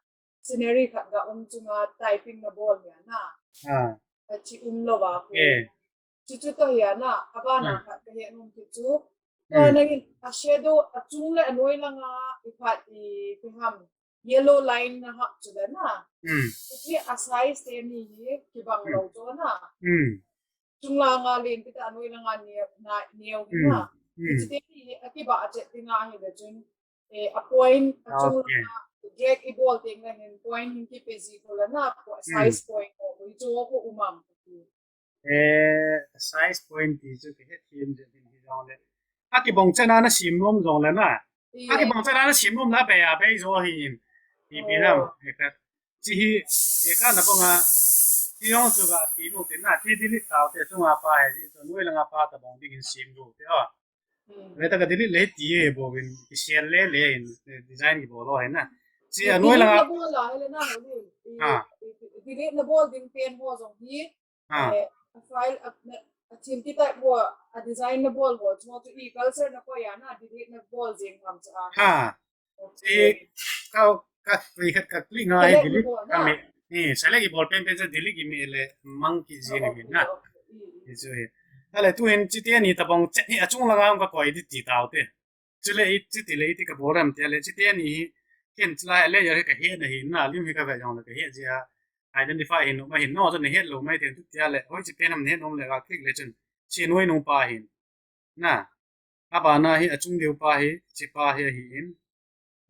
scenery khat ga chunga typing na bol ya na à chi lo ba ko ok chu to ya na aba na à khat he nung ki chu ừ to na a shadow a chung le anoi la nga I phat I ham yellow line na ha chu da na ừ ki a size te ni ki bang ừ lo to na ừ chung la nga len ki ta anoi la nga na neo ừ na ừ ki te ni a ki ba a che ti nga hi da chun a point a chung ok la drag I ball ting na hin point hin ki pe zi ko la na ừ size point ko chu ko umam size point thì chú cái hết thiên rồi thì rồi đấy cái bông chân nó xìm lom rồi là na cái bông chân nó xìm lom là bé à bé rồi thì bị làm cái chỉ cái nó bông à thì ông chú cái thì lúc thế nào thì đi lịch tàu thì chúng ta phải thì chúng nuôi là ngapa tập bông đi xìm luôn thế à người ta cái đi lịch lấy tí cái bộ cái xe lấy design cái bộ đó hay na chỉ là nuôi là ngapa bol la hele na ho à delete na bol din pen ho zong hi à a file a team ti type ho a design na bol ho chmo to I culture na ko ya na delete na bol jing ham cha ha thì các vị khách các linh ngay select na delete bol cái na mình nè sẽ lấy cái ball pen pen sẽ delete cái mình là mang cái gì này mình na thì rồi ale tu hin chi te ni ta bong che ni achung la ngam ka koi di ti tao te chule i chi ti le ti ka boram te le chi te ni ken chla le ya ka he na hi na lim hi ka va jong la ka he ja identify hin ma hin no zo ne he lo mai te tu ti ale hoi chi pe nam ne nom le ga click le chun chi noi no pa hin na aba na hi achung deu pa hi chi pa hi hi in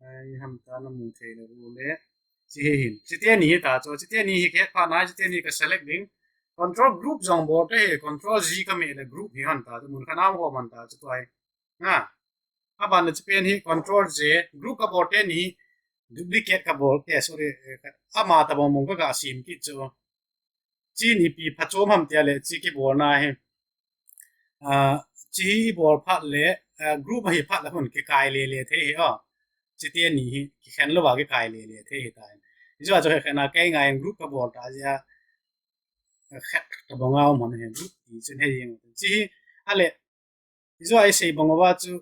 ai ham ta na mu the le ru le chi hi hin chi te ni ta cho chi te ni hi ke pa na chi te ni ka select ding control group jong bo te control z ka me le group hi han ta mun khana ho man ta chu ai na aba na chi pen hi control z group ka bo te ni duplicate ka bo te sorry ama ta bo mong ka ga sim ki chu chi ni pi pha chom ham te le chi ki bo na he chi bo phat le group hi phat la hun ki kai le the hi a chi te ni ki khen lo wa ki kai le the hi ta jo cho khana kai ngai group ka bo ta ja khat ta bo ngao mon he group ti chen he yeng chi ale jo ai sei bong wa chu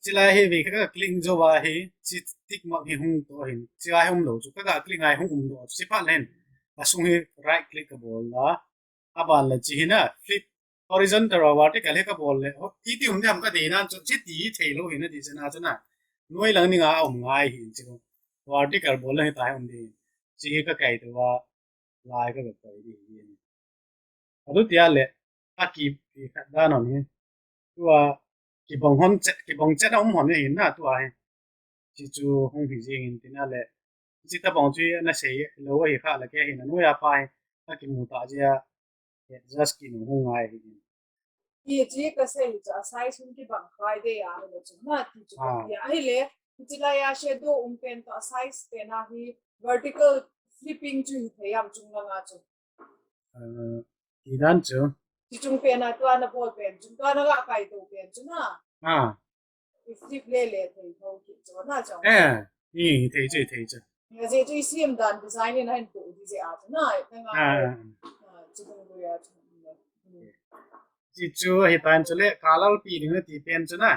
chi la he ve ka click jo wa he chi tik ma hi hung to hin chi ai hung lo chu ka click ai hung do chi phat len a sung he right click ka bo la aban la chi na flip horizontal or vertical he ka bol le ti ti hum jam ka de na chu chi ti thei lo hin di chana chana noi lang ni nga ngai hin chi vertical bol le ta hum di chi ka kai to wa lai ka ka di adu tia le a ki ka da no ni tu a ki bong che na hon ni hin na tu a chi chu hong hi jing in tin a le chi ta bong chu na sei lo wa hi kha la ke hin no ya pai a ki mu ta ja just ki no hong ai hin ये जी कसे हिचा साइज उनकी बंकाई दे यार ले चुना ती चुका à या हिले हिचला या शेडो उनपेन तो साइज पेना ही वर्टिकल फ्लिपिंग चु थे याम चुंगा nga chu thì dan chu ti chung pena to ana ball pen chung to na ga kai to pen chu na à flip le le the ho ki chu na chong ý thấy chứ ya je ju sim dan design in han to di je a na ta nga ko chu ko ya chu chỉ chu hi tan chu le kalal pi ni ti pen chu na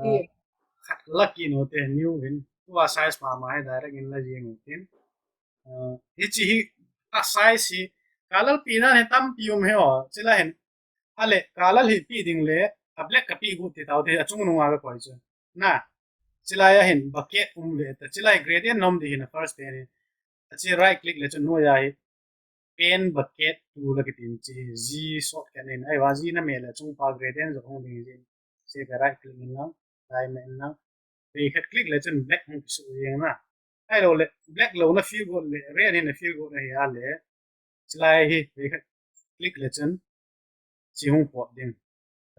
ye lucky no te new win tua size ma mai direct in la jing tin hi chi hi a size hi kalal pi na he tam pi he o chila hen ale kalal hi pi ding le a black ka pi gu ti tau te achung nu nga ga koi chu na chila ya hen bucket le ta chila gradient nom di hin first pen chi right click le chu no ya hi pen bucket tu la ki tin chi z short kan in ai wa z na me la chung pa gradient zo hong ding ji se ga right click in na diamond na we had click le chen black hong su yeng na ai lo le black lo na fill go le red in na fill go na ya le chlai hi we had click le chen chi hong po ding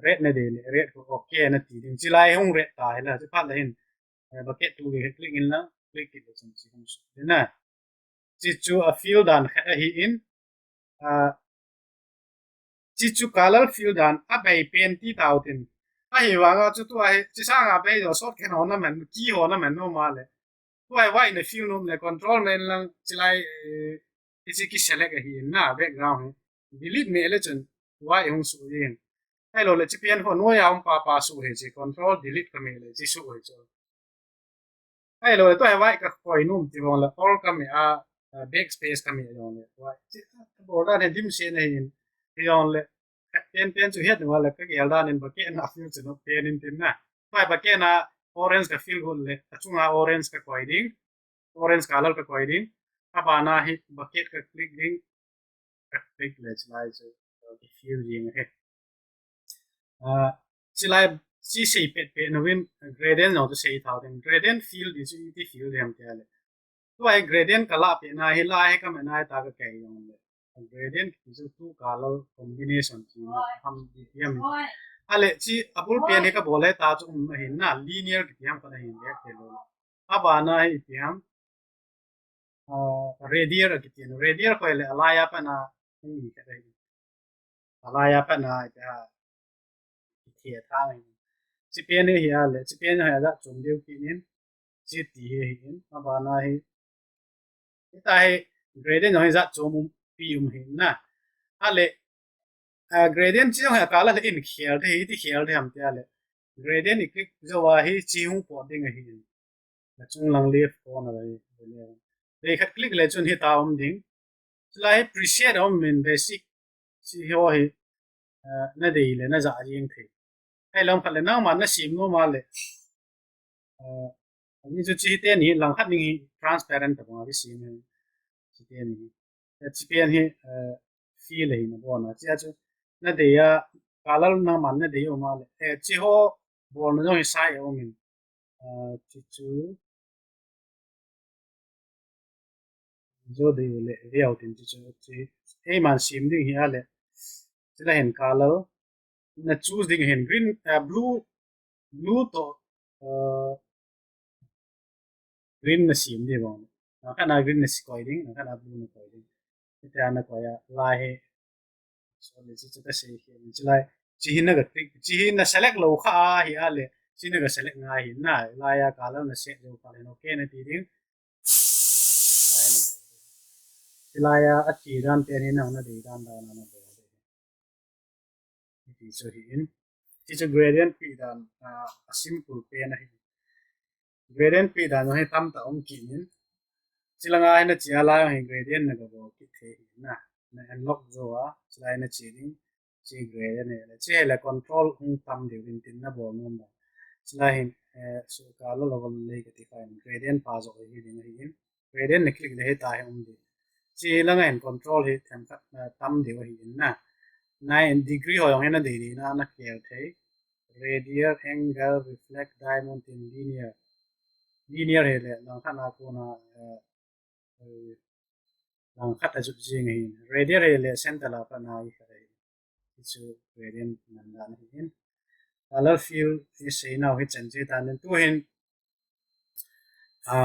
red na de le red ko okay na ti ding chlai hong red ta la se phat la hin bucket tu we had click in na click le chen chi hong su na chi chu a fill dan kha hi in chi chu color fill dan a bei pen ti tau tin a hi wa ga chu tu ai chi sa ga bei do short ken on na man ki ho na man no ma le tu ai wa in fill no le control men lang chi lai chi ki select a hi na background delete me le chen wa i hong su yin ai lo le chi pen ho no ya pa pa su he chi control delete ka me le chi su he chu ai lo le tu ai wa ka koi num ti won la all ka me a backspace ka me yon le wa chi bo da ne dim se ne yin yon le pen chu het wala ka gel dan in baken na fiu chu no pen in tin na pai baken na orange ka fil gol le achunga orange ka koiding orange color ka koiding abana hi bucket ka click ding ka click le chlai chu ki fiu jing he chlai si sei pet pe no win gradient no to sei thau den gradient field is ti field hem te le to ai gradient kala pe na hi la he ka me na ta ka kai yong le gradient is two color combination chi ham dm ale chi apul pe ne ka bole ta chu hin na linear ki yam ka hin de te lo aba na hi yam radial ki tin radial ko le alaya pa na ni ka dai alaya pa na ta ti ta ngai chi pe ne hi ale chi pe ne ha da chum deu ki nin chi ti he hin aba na hi ta hi gradient no hi za chum pi hin na ale gradient chi ha kala le in khel the hi ti khel the am te ale gradient ik zo wa hi chi hu po ding hi la chung lang le ko na le le khat click le chun hi ta ding lai preset min basic chi ho hi na dei le na za jing the ai long khat le nang man na sim no ma le ni chu chi te ni lang khat ni transparent ta ma bi sim ni chi te ni chi pe ni feel le na bo na chi chu na de ya color na man na de yo ma le chi ho bo na no hi sai yo min chi chu zo de le riau tin chi chu chi ei man sim ding hi ale chi la hen color na choose ding hen green blue to green na sim di bang na kana green na koi ding na kana blue na koi ding ita na koi ya la he so le chi chu ta se he chi lai chi hin na ga tik chi hin na select lo kha hi ale chi na ga select nga hi na la ya color na set lo ka le no ke na ti ding ai na chi la ya a chi dan te ni na na de dan da na na bo de ti so hi in ti chu gradient pi dan a simple pe na hi gradient pi dan no he tam ta om ki nin chilanga ina chi ala hi gradient na go ki the na na unlock zo a chila ina chi ding chi gradient ne la chi la control hung tam de win tin na bo nom da chila hin so ka lo lo le ka ti ka gradient pa zo hi ding hi in gradient ne click le he ta he um di chi langa in control hi tham ka tam de hi in na 9 degree ho yong ina de di na na kel the radial angle reflect diamond in linear he le lang khana ko na lang khat a zut jing hin radial he le center la pa na I khare chu gradient nan dan hin color fill is say now hi chen che tan tu hin a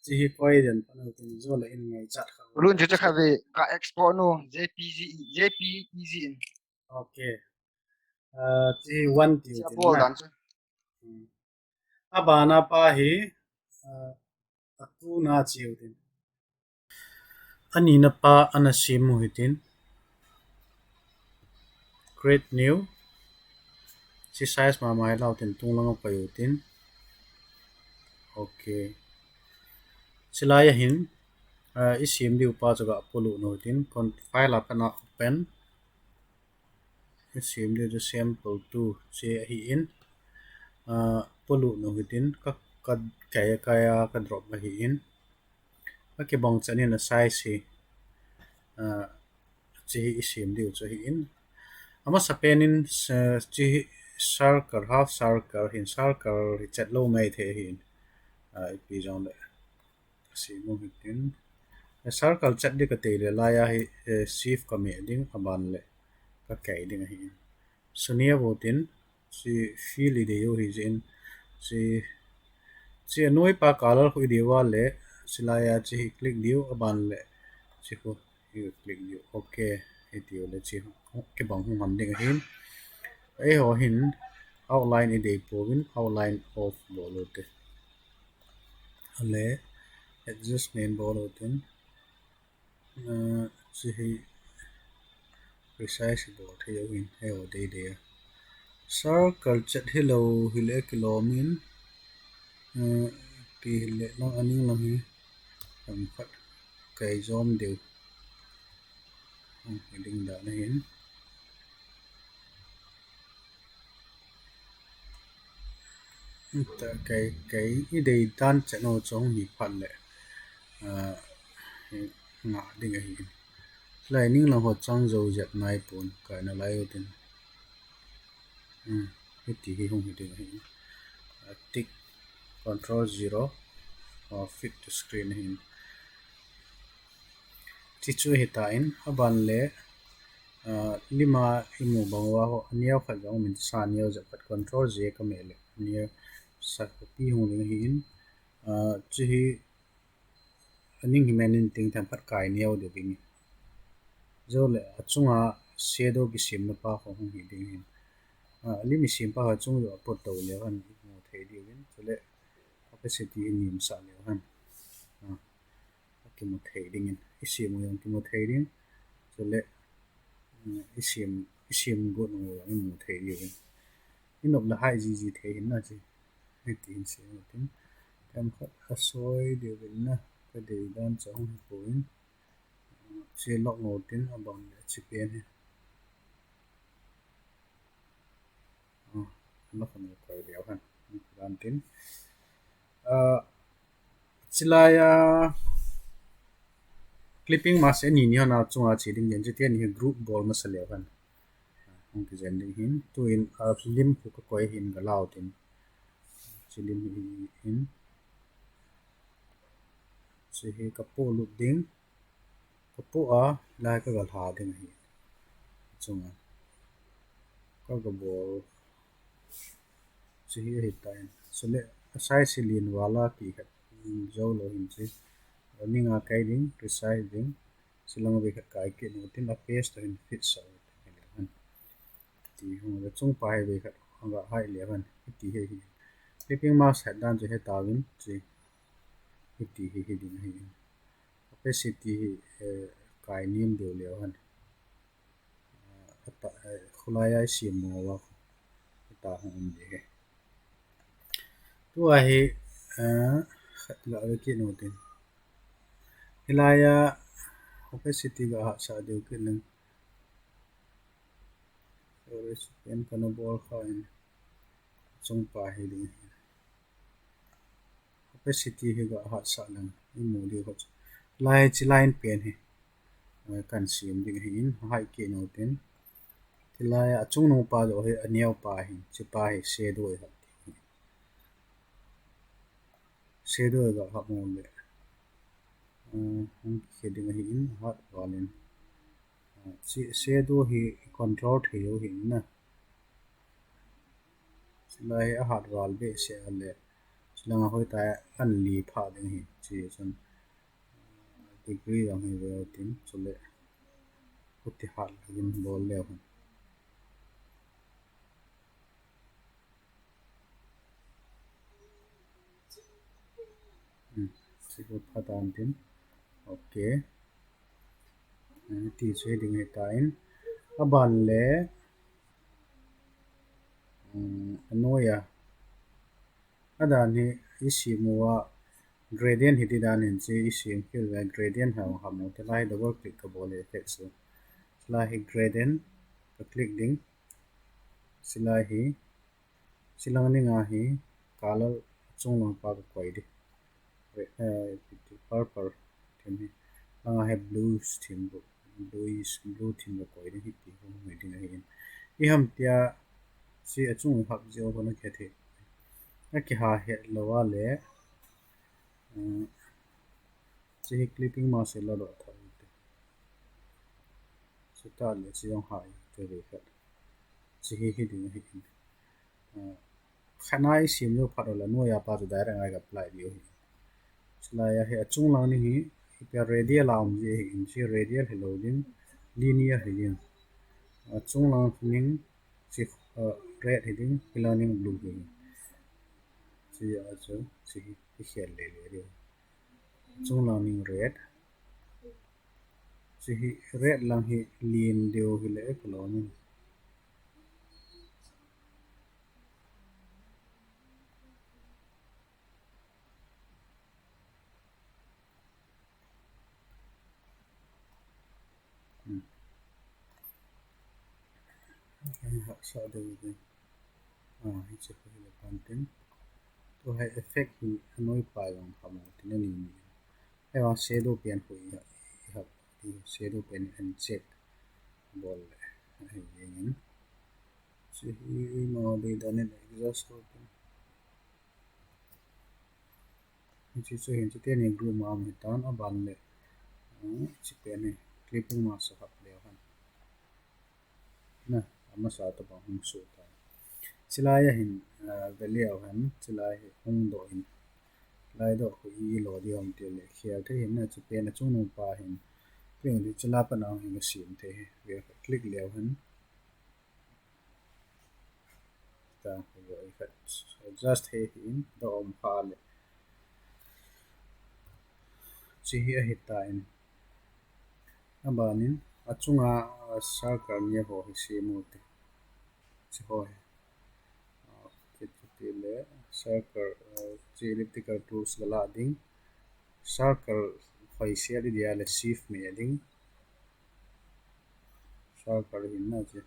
chi hi koi den pa no tin zo la in ngai chat kha luôn cho chắc về cả export no JPEG in okay chi one ti chia tin bol na dan chứ abana pa hi atu na chiu tin ani na pa ana simu hitin create new si size ma mai lau tin tung lang pa yutin okay silaya hin isim di upa jaga polu no tin kon file apana open isim di sample 2 se hi in polu no hitin ka kaya kaya ka drop ma hi in ka bong chani na size hi chi isim di cho hi in ama sapenin chi circle half circle hin circle chat lo mai the hin pi jong le si mo hitin circle chat di ka te le la ya hi shift ka me ding aban le ka kai ding hi sunia botin si feel ide yo hi jin si si noi pa color hu de wa le silaya chi click diu aban le chi ko you click diu okay hi diu le chi ke bang hu man ding hin ai ho hin outline ide povin outline of bolote ale adjustment bolotin chi hi precise bol the yo hin he o de de circle chat hello hile kilomin pi le long ani long hi tam khat kai zom deu ding da na hin ta kai I dei dan chano chong hi phan le nga ding hi lai ning long ho chang zo jet mai pon kai na lai tin hi ti hi hung hi ding hi tick control 0 or fit to screen hin chi chu hi ta in aban le lima imu bangwa ho aniaw khat jong min sa niaw ja pat control j ka me le nia sa pi hu ni hin chi hi aning hi manin ting tham pat kai niaw de ding zo le achunga shadow ki sim na pa ho hung hi ding hin limi sim pa ha chung yo pot to le han mo thei di win chule opacity in nim sa le han ki mo thei ding in isim mo yang ki mo thei ding chule isim go no yang mo thei di win inop la hai ji thei hin na chi hi tin se tin tam khat asoi de win na ka de dan chong hi point che lok no tin abang chi pen nó không có điều hơn làm tin chỉ là clipping mask ni ni na chunga chi ding yen je ni group ball ma sale ban hong ki zen ding hin tu in film ku ko koi hin ga lao tin chi lim hin chi he ka po lu ding ka po a lai ka ga ha ding hi chunga ka ga ball chi hi hi tain so le sai silin wala ki khat zo lo hin chi ninga kai ding precise ding silang ve khat kai ke no tin a paste to in fit so ti hung le chung pa he ve khat anga hai le ban ti he hi clipping mask hat dan je he tawin chi ti hi ding hi opacity kai nim do le han ata khulaya si mo wa ta hung de he tu a he khat la ve ki no tin hilaya opacity ga ha sa de ke lang recipient kana bol kha in chung pa he ding opacity he ga ha sa lang i mo de ho lai chi line pen he kan sim ding hi in hai ke no tin tilai a chung no pa do he aniaw pa hi chi pa hi shadow ha shadow ga ha mo le hum ke ding hi in hat walin chi shadow hi control theu hi na tilai a hat wal be se ale chilang hoi ta an li pha ding hi chi chun degree ang hi ve tin chule puti hat in bol le chi ko phatan tin okay ti che ding he tain aban le anoya adani isimuwa gradient hiti dan in chi isim fil ve gradient ha mo te lai double click ka bole effect so lai hi gradient ka click ding silai hi silang ni nga hi color chung lang pa ka koi di purple thim hi langa he blues thim bu bluish blue thim ka koi di hi ti ho me ding hi i ham tia si achung hak jo ko na ke the na ki ha he lo wa le chi clipping ma se lo lo tha so ta le chi yong hai te ve khat chi hi ding hi khanai sim lo phat la no ya pa to direct ai apply dio hi chla ya he achung lang ni hi pe radial am je hi in chi radial hello din linear hi din achung lang ning chi red hi din learning blue hi chi ya cho chi hi khel le le dio chung lang ning red chi hi red lang hi lin dio hi le klo ni sa de hi che ko le content to hai effect hi anoi pa yong khamo tin ni ni ai wa shadow pen hui ha ti shadow pen and check bol hai yin chi hi mo de dan ne exhaust ko chi chu hin chi te ni group ma mi tan a ban le chi pen ni clipping ma sa hap le han na ama sa ta ba hum su ta chila ya hin value han chila hi hung do hin lai do ko i lo di om te le khia the hin na chi pen na chung no pa hin pe di chila pa na hin sim te ve click le han ta ko i khat just he hin do om pa le chi hi a hit ta in abanin achunga sarkar ni ho hi si mu te chi ho ke te le sarkar chi elliptical tools la ding sarkar phai sia di dia le shift me ding sarkar hin na che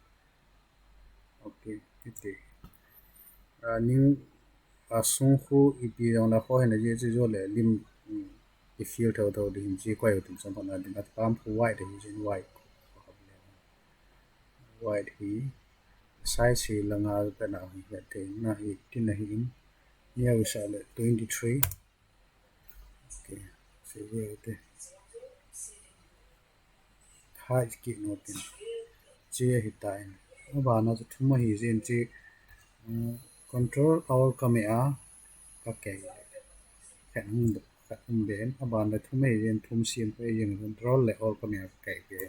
okay te ning sung khu ipi dong la kho hena je chi zo le lim I feel tho de hin chi ko yo tin sam na din at pam khu white de hin white white hi size hi langa pe na hi ya te na hi tin na hi in ya wi sa le 23 okay so we te height ki no tin chi hi time ba na chu thuma hi zen chi control our camera ka ke khen hum ka hum ben aban la thuma hi zen thum sim pe yen control le all camera ka ke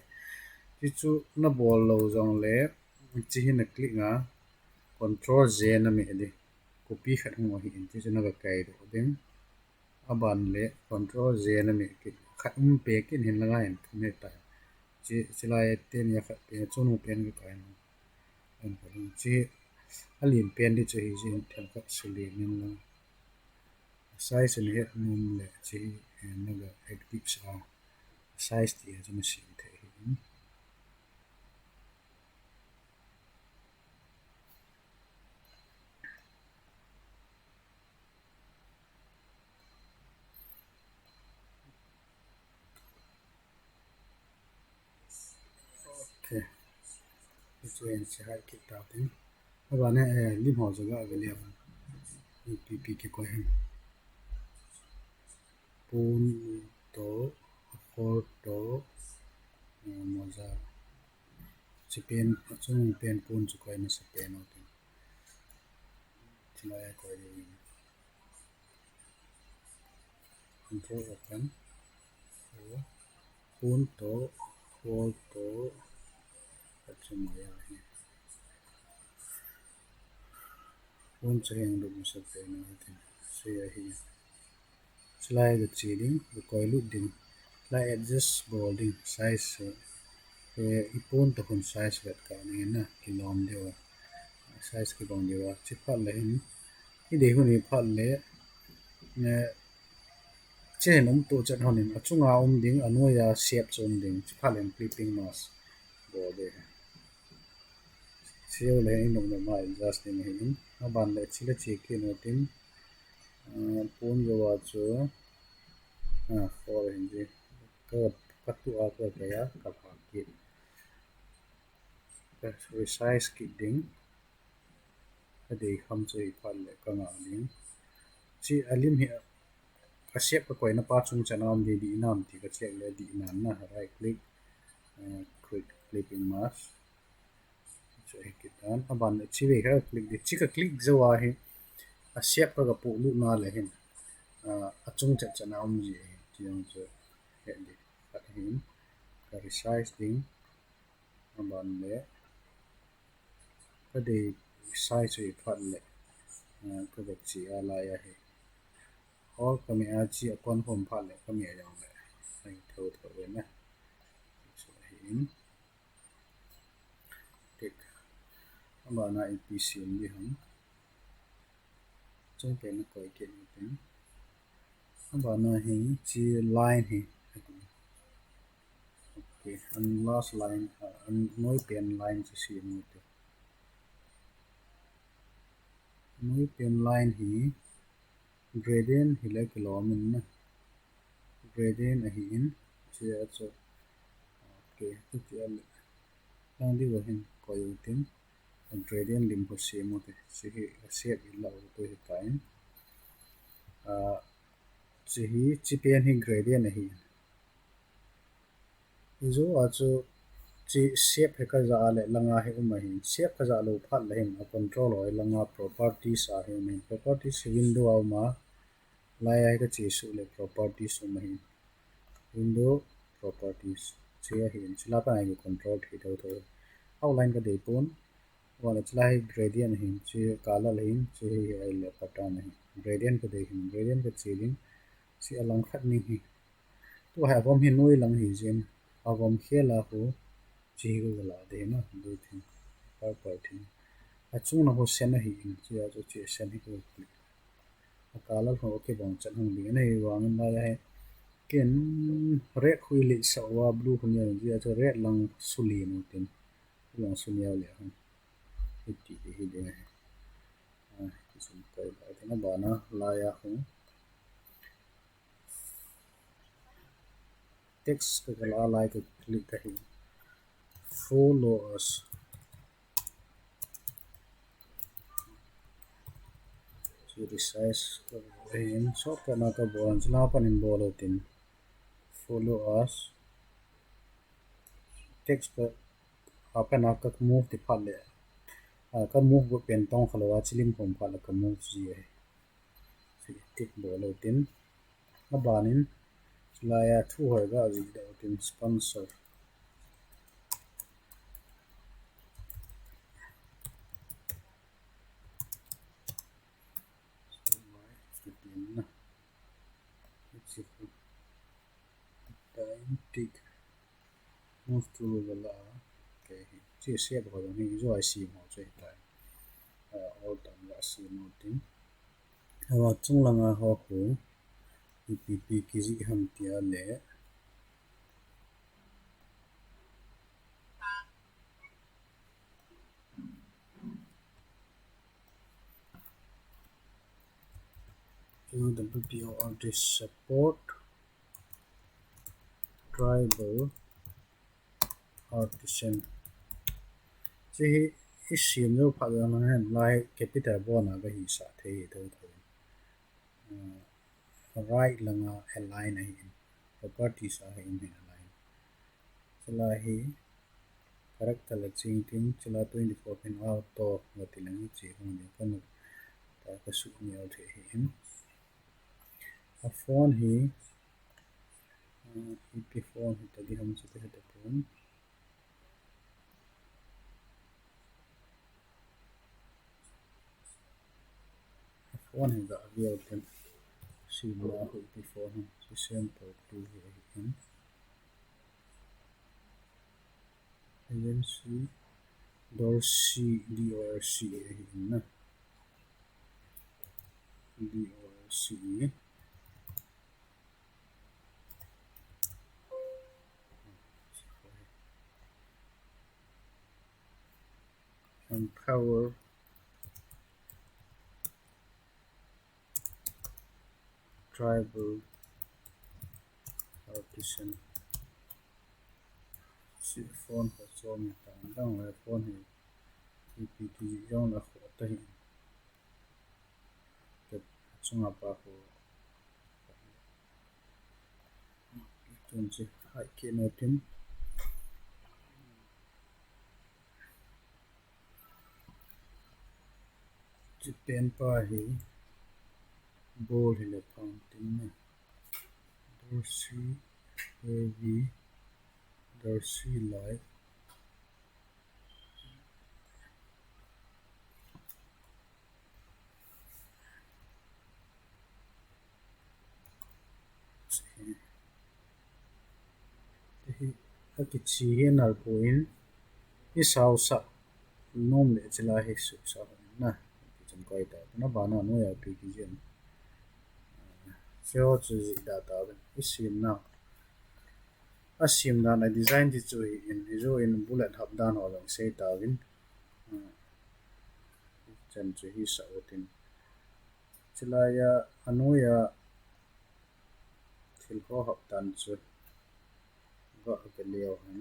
chi chu na ball lo zong le chi hi na click nga control z na me di copy khat hum hi in chi chu na ka kai do den aban le control z na me ki khat pe kin hin la ngai me ta chi chilai ten ya khat pe chu nu pen ka kai no an pa chi alin pen di chu hi jin them ka suli min la size ni het num le chi na ga active sa size ti ja ma sim the hi okay chu en chi hai ki ta tin aba ne lim ho jaga available pp ki ko hin pun to for to moza chi pen chung pen pun chu ko na sa pen o tin chila ko ri control open pun to for to chu ma ya hi pun chu yang du sa pen o tin so ya hi chila ga chi ding ko lu ding la adjust bolding size ipon to kon size vet ka ni na kilom de wa size ki bong de wa chi phat le hin I de hu ni phat le ne che nom to chan hon in achunga ding anoya shape chon ding chi phat len clipping mask bo de seo le in nom ma adjust ni hin na ban le chi le chi ki no tin pon yo wa chu for hin ji ko ka tu a ko ka ya ka pha ki resize ki ding ade kham chei phat le ka nga ding chi alim hi a shape ko na pa chung chanam de di nam ti ka check le di nan na right click quick clipping mask so ekitan aban chi ve ka click di chi ka click zawa hi a shape ka pu lu na le hin a chung cha chanam ji ti yong chu he di ka hin ka resize ding aban le ka de size chu phat le ka ga chi ala ya he all kami aji akon hom phat le kami ayang le sai tho we na so hin tik aba na ipc di ham chung pe na koi ke ni tin aba na hi chi line hi okay and last line and noi pen line chi si ni te noi pen line hi gradient hi le kilomin na gradient hi in chi a cho okay tu chi al lang di wa hin koi tin gradient lim ho se mo te chi hi shape in la to hi time chi hi chi pen hi gradient hi zo a chu chi shape he ka za le langa he uma hin shape ka za lo phat le hin a control oi langa properties a he min properties window au ma lai ai ka chi su le properties uma hin window properties chi a hin chila pa ai control thi tho outline ka de pon wala chila hi gradient hin chi kala le hin chi ai le pattern hin gradient ka de hin gradient ka chi din chi alang khat ni hi to ha bom hi noi lang hi jen a bom khela ho chi go la de na do thin pa thin a chung na ho sen hi in chi a chu chi sen hi ko a kala ho ke bong chan hung ding nei wang na ya ken red hui li sa wa blue hun ya ji a chu red lang suli no tin lang sun ya le han ti hi de Isum kai ba thina bana laya hu text ka la like ka click ka hi follow us to resize ka hin so ka na ka bon chla panin bolotin follow us text ka apa na ka move ti phat le ka move go pen tong khalawa chilim pom phat la ka move ji ai si tik bolotin abanin laya thu hoi ga ji da tin sponsor time tick move to la okay chi se ba ga ni zo ai si mo chai tai all tam la si mo tin awa chung langa ho hu ppp ki ji ham tia le WPO artist support tribal artisan chi hi sim no pha ga na han lai capital bona ga hi sa the tho tho right langa align hi properties a hi in align chila hi character la ching ting chila 24 pin out to ga tilang chi hong ni kan ta ka su ni au the hi in a phone hi ep phone hi ta di ham chu te ta phone phone hi ga avial tem si la hu ep phone hi sample 2 hi in agency Dorsey DORC in na DORC empower tribal artisan si phone ka chom tang dang la phone hi PPT yong la kho ta hi ke chunga pa ko tun chi hai ke no tin chi pen pa hi bol hi le phang tin na Dorsey heavy Dorsey light hi a ki chi hi nar ko in hi sau sa nom le chila hi su sa na ki chum kai ta na ba na no ya pi ki jen seo chu ji da ta hi sim na a sim na na design ti chu hi in zo in bullet hab dan ho long sei ta win chen chu hi sa otin chila ya anu ya thil ho hab tan chu ga ke leo han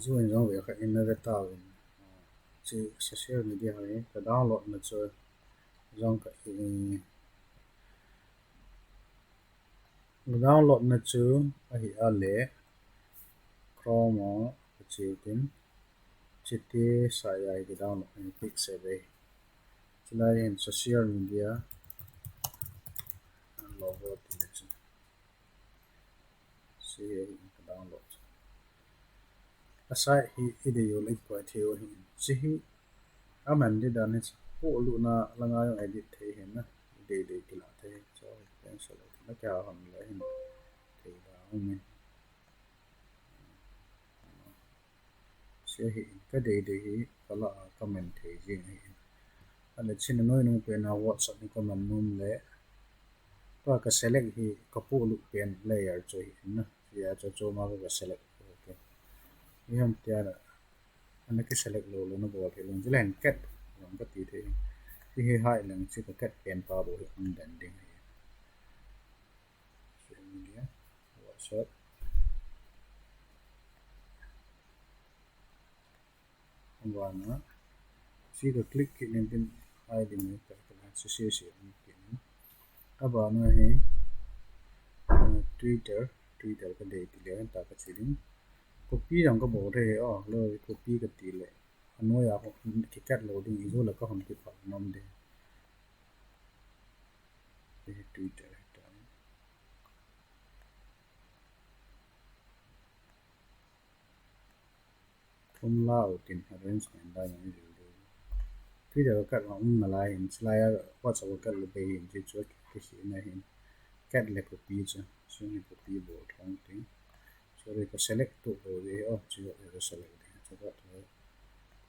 zo in zo ve kha in na ve ta win chi social media hai ka download na chu zong ka download na chu a hi a le chrome a chi tin chiti sa ya hi download ni pic se ve chila in social media logo tin chu si download asai hi ide yo link ko theo hi chi hi aman di dan hi po lu na langa yo edit the hi na de ki la the so cancel na ka ham la hin the da hum se hi ka de hi kala comment the jing hi ale chin noi nu pe na whatsapp ni comment num le pa ka select hi ka pu lu pen layer cho hi na ya cho ma ka select okay ni ham tia ana ki select lo lo na bo the lo jilen ket rong ka ti the hi hi hai lang chi ka kat pen pa bo hi dan ding hi social media WhatsApp wana chi ka click ki nen tin ai din ni ka association ki nen aba na hi Twitter Twitter ka de ti le ta ka chi ding copy rằng có bộ thế ở lời copy cái tỷ lệ nói à cái cách loading ý là có không kịp phải năm để Twitter không lao tiền arrangement đây là gì Twitter các ông mà lại hiện slide WhatsApp các là bây hiện chỉ cho cái gì này hiện cách là copy chứ so như copy bộ thông tin so đây có select tụ bộ gì ở chỉ có select cho các thứ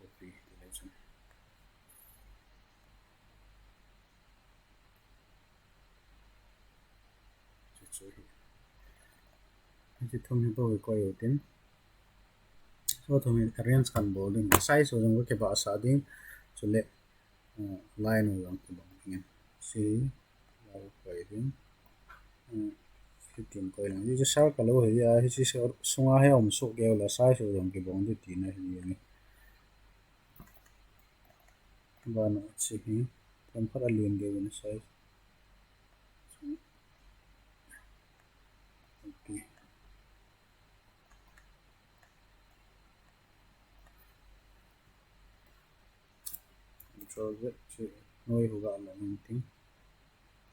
copy để cho chỉ thông tin tôi coi đầu tiên so thông arrange kan bowling size so jong ke ba sa ding so le line jong ke bang ngin si la ko ding si tim ko lang ji sa ka lo he ya si sunga he om so ge la size so jong ke bang de ti na hi ni ba na si hi tam phara lien ge ni size okay control z si noi hu ga la ni ting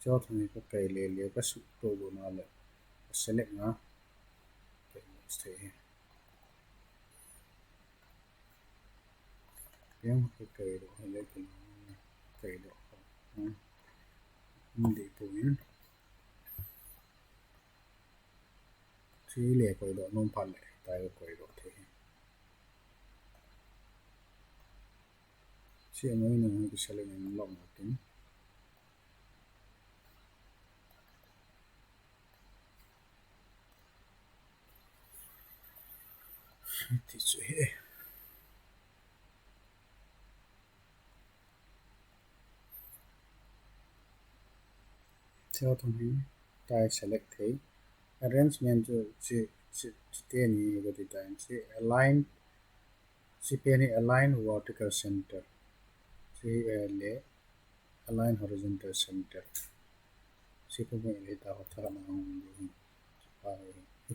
cho thang ka kai le ka su to bo na le select na stay tiếng cái cây độ hay lấy cái cây độ để tuổi chỉ lệ cây độ nôm phật lại tại cái cây độ thế chỉ mới nữa cái xe lên lòng một tiếng thì sẽ theo thông tin tại select thế arrangement chỉ tên như cái gì tại chỉ align chỉ bên này align vertical center chỉ lệ align horizontal center chỉ có mấy cái tao thà nào không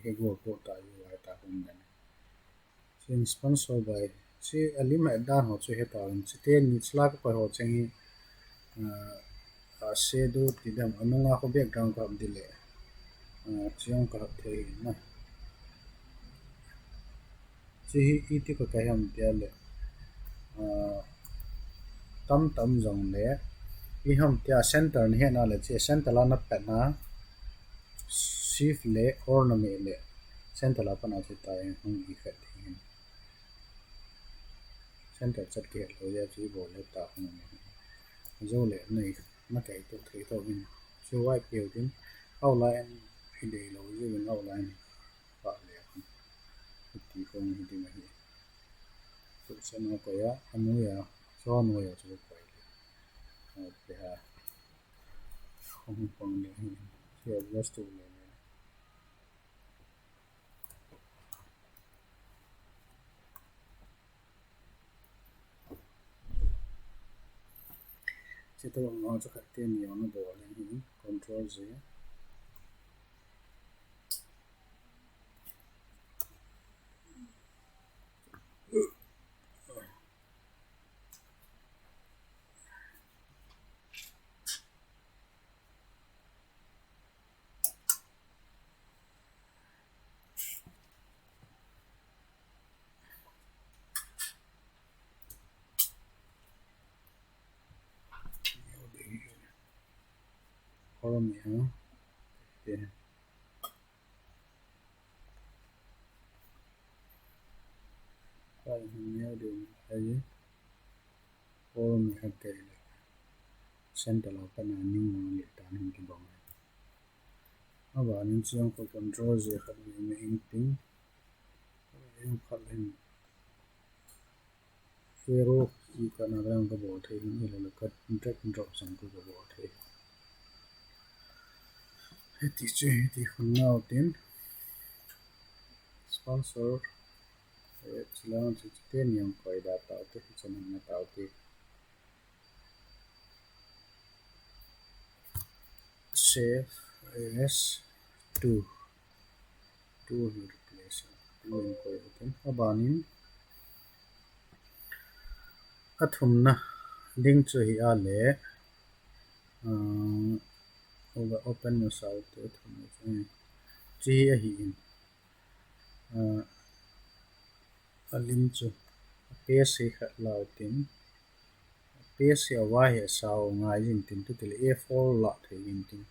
cái gỗ cổ tại vì ta không nhận sin sponsor by si alima dan ho chu heta in chiten ni slak pa ho chengi a se do tidam anunga ko background ka dile chiong ka the na chi hi ti ko ka ham tia le tam tam jong le I ham tia center ni hena le che center la na pa na shift le or na me le center la pa na che ta hung gi khat center chat ke lo ya chi bo le ta hung dấu lệ này nó chạy tụ thủy thôi mình chưa quay kiểu đến outline thì để lâu dưới mình outline và lệ thì không thì mà tụ sẽ nó cái á anh nuôi à cho nuôi à cho cái để không còn để chưa just tụ lệ chỉ tôi nói cho khách tiền nhiều nó bỏ lên control gì forum ya để phải nhiều điều ấy forum ya cái center là cái nào nhưng mà để ta nên cái bóng và những chuyện của control gì khác biệt mình tính em phát lên arrow key ka na lang ka bol the hin ile ka drag and drop sang ka bol the heti che heti hunnaw tin sponsor chilang chi ten yang koi da ta te chanan na ta te save as 2 replace 2 yang koi tin abanin athumna link chu hi a le over open no sau te thumna chu chi a hi in a link chu page hi khat lau tin page hi wa hi sau ngai jin tin tu tel a4 la the in tin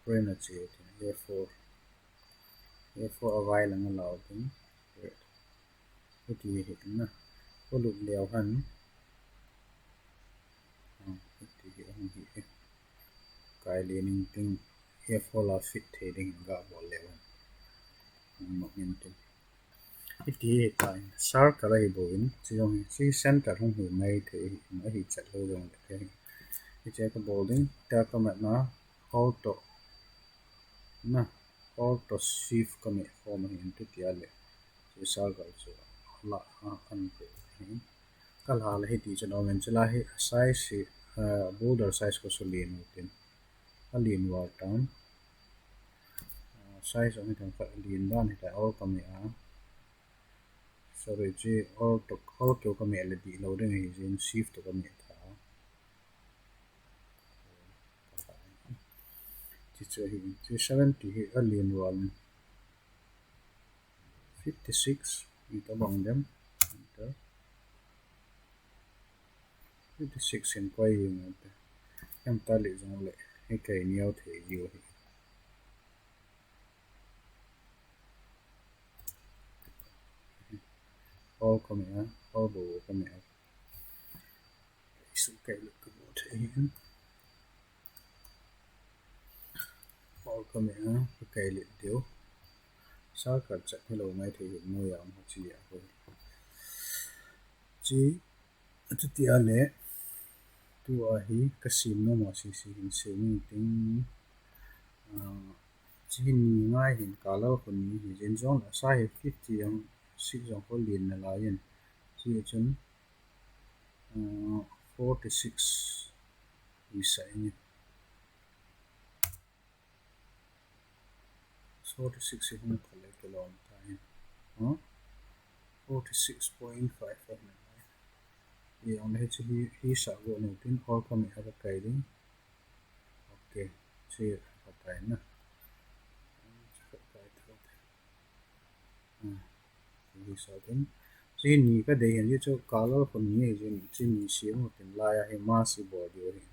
print a che tin a4 awai lang lau tin ti hi na ko lu leo han ti hi ang hi kai lening tin a4 la fit the ding ga bol leo mo min tin iti kai circle hi boin chiong chi center hong hu mai the ma hi chat lo yong the hi che ka bolding ta ka ma na auto na auto shift ka me form hin tu ti ale chi circle chu la an pe hin kal hal hi ti chen omen chela hi size hi border size ko so lin tin a lin war tam size ong tan ka lin dan hi ta all ka me a sorry chi auto ka me le di lo ding hi jin shift ka me tha chi chu hi chi 70 hi a lin wal 56 ita bang dem enter 56 in quay hi mo te em ta le jong le hi kai niau the yu hi all ka me all bo ka me isu kai le ka bo the hi all ka me kai le deu sa ka chat hello mai the hi mo ya mo chi ya ko chi atu ti ale tu a hi ka sim no ma si si hin se mi ting chi hin ngai hin ka lo hun ni hi jen jong la sa hi 50 yang si jong ko lin na la yin chi chun 46 wi sai ni 46 hi hun khale ke lon ta hin 46.5 ye on he chi hi sa go no tin all ka me ha kai ding okay chi ka tai na hi sa tin chi ni ka de hin chu color hun ni jin chi ni si mo tin la ya he ma si bo dio hin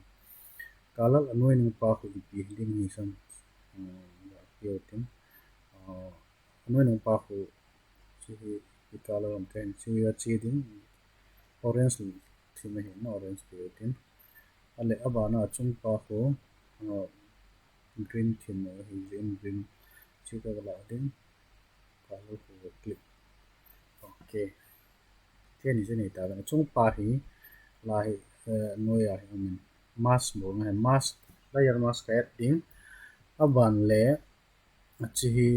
color anoi nu pa khu pi ding ni san da pio tin anoi nu pa khu chi hi color on ten chi ya chi ding orange thi me hin orange pio tin ale abana chung pa khu green thim hi jin green chi ka la ding color khu click okay thế này này ta chung pa hi la hi noi a hi min mask mo ngai mask layer mask ka ding aban le chi hi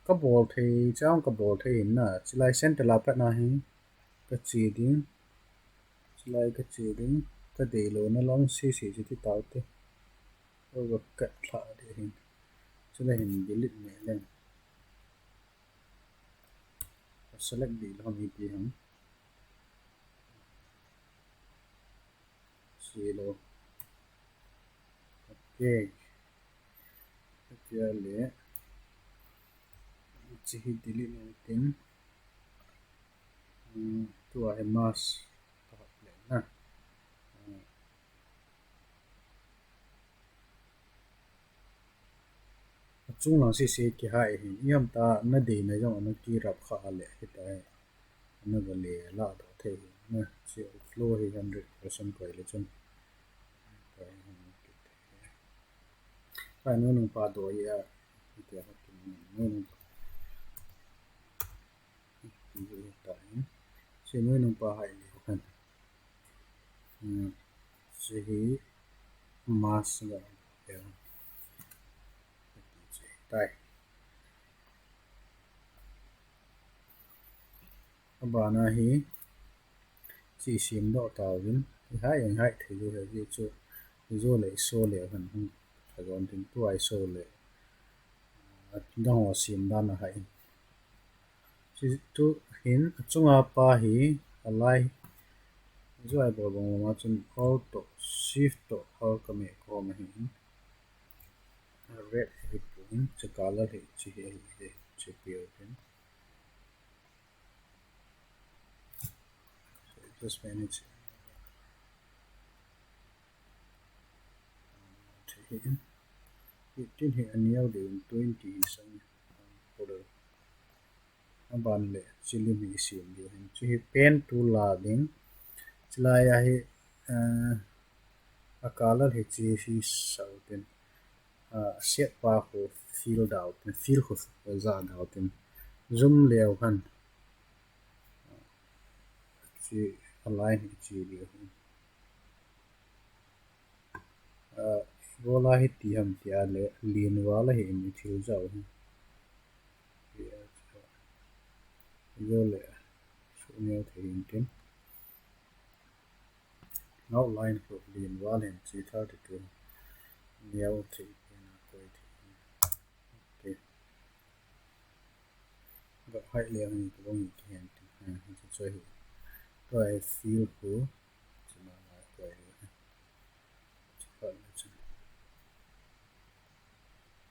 ka bol the chang ka bol the in na chilai center la pa na hi ka chi ding chilai ka chi ding ka de lo na long si si chi ti tau te over cut thla de hin chila hin delete me le select di lo mi pi ham silo okay kia le chi hi delete me tin tu a mask ta le na chung lang si si ki hai hi yam ta na de na jong na ki rap kha le hi ta na ga le la da the na chi flow hi 100% ko le chun pa no nu pa do ya ti ha ki no nu ti ta chi no nu pa hai le kan chỉ mass ga ya tai abana hi chỉ sim do tàu vin hai thì rồi gì chu zo le so le kan phải còn tin tu ai so le dang sim dan hai chỉ tu hin chunga pa hi alai zo ai bo bong ma chun auto shift to har ka me ko ma hin red hi pun cha color hi chi hi chi pio tin just manage hin tin hi aniao de 20 sang order aban le chili mi sim de hin chi pen tool la ding chila ya hi a color hi chi hi sau tin set pa ko fill out fill ko za out tin zoom leo kan chi align hi chi leo bola hi ti ham tia le lin wala hi mi thil zau hi yo le su neo thein tin outline ko lin wala hin chi 32 neo thi na koi thi ga hai le ni ko bong ki hen tin chi choi hi to I feel ko chi ma la koi le chi pa le chi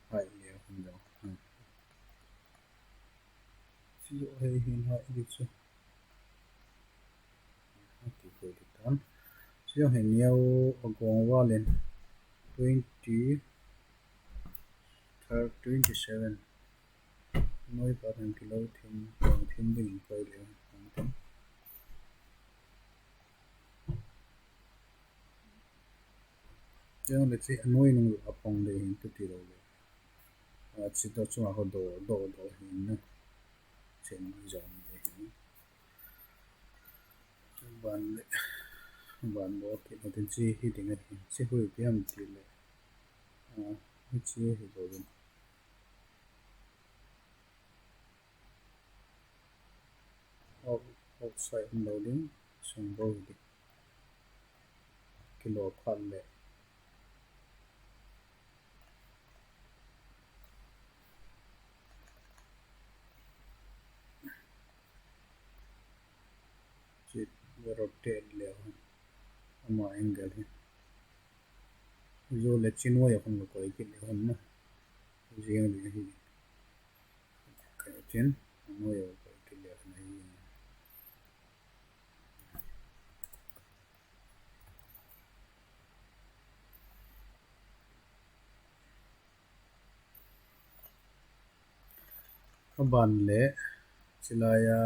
hai le hun do chi yo he hin hai di chu ti ko ti tan chi yo he neo agong walen 20 27 noi pa thang kilo thin ding koi le tan yang le chi anoi nung apong le hin tu ti lo le chi to chu ho do hin na chen zon le hin ban bo ki no tin chi hi ding hi chi hui pi am ti le hi chi hi lo le outside loading sung bo di kilo phan le chi rotate le ama angle hi zo le chinwa ya kon ko ki le hon na riêng le hi ka chen no yo ko ki le na hi aban le chilaya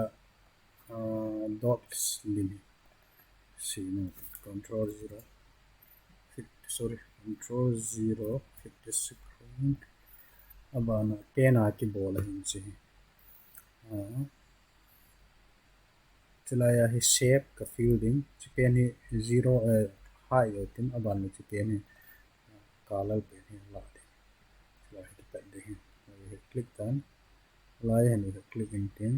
dots lini si no control 0 control 0 56 point abana 10 a ki bola hin chi chilaya hi shape ka fielding chipen hi 0 high yotin aban le chipen hi color pe hi la de chilaya hi pe de hi click tan lai hani click in tin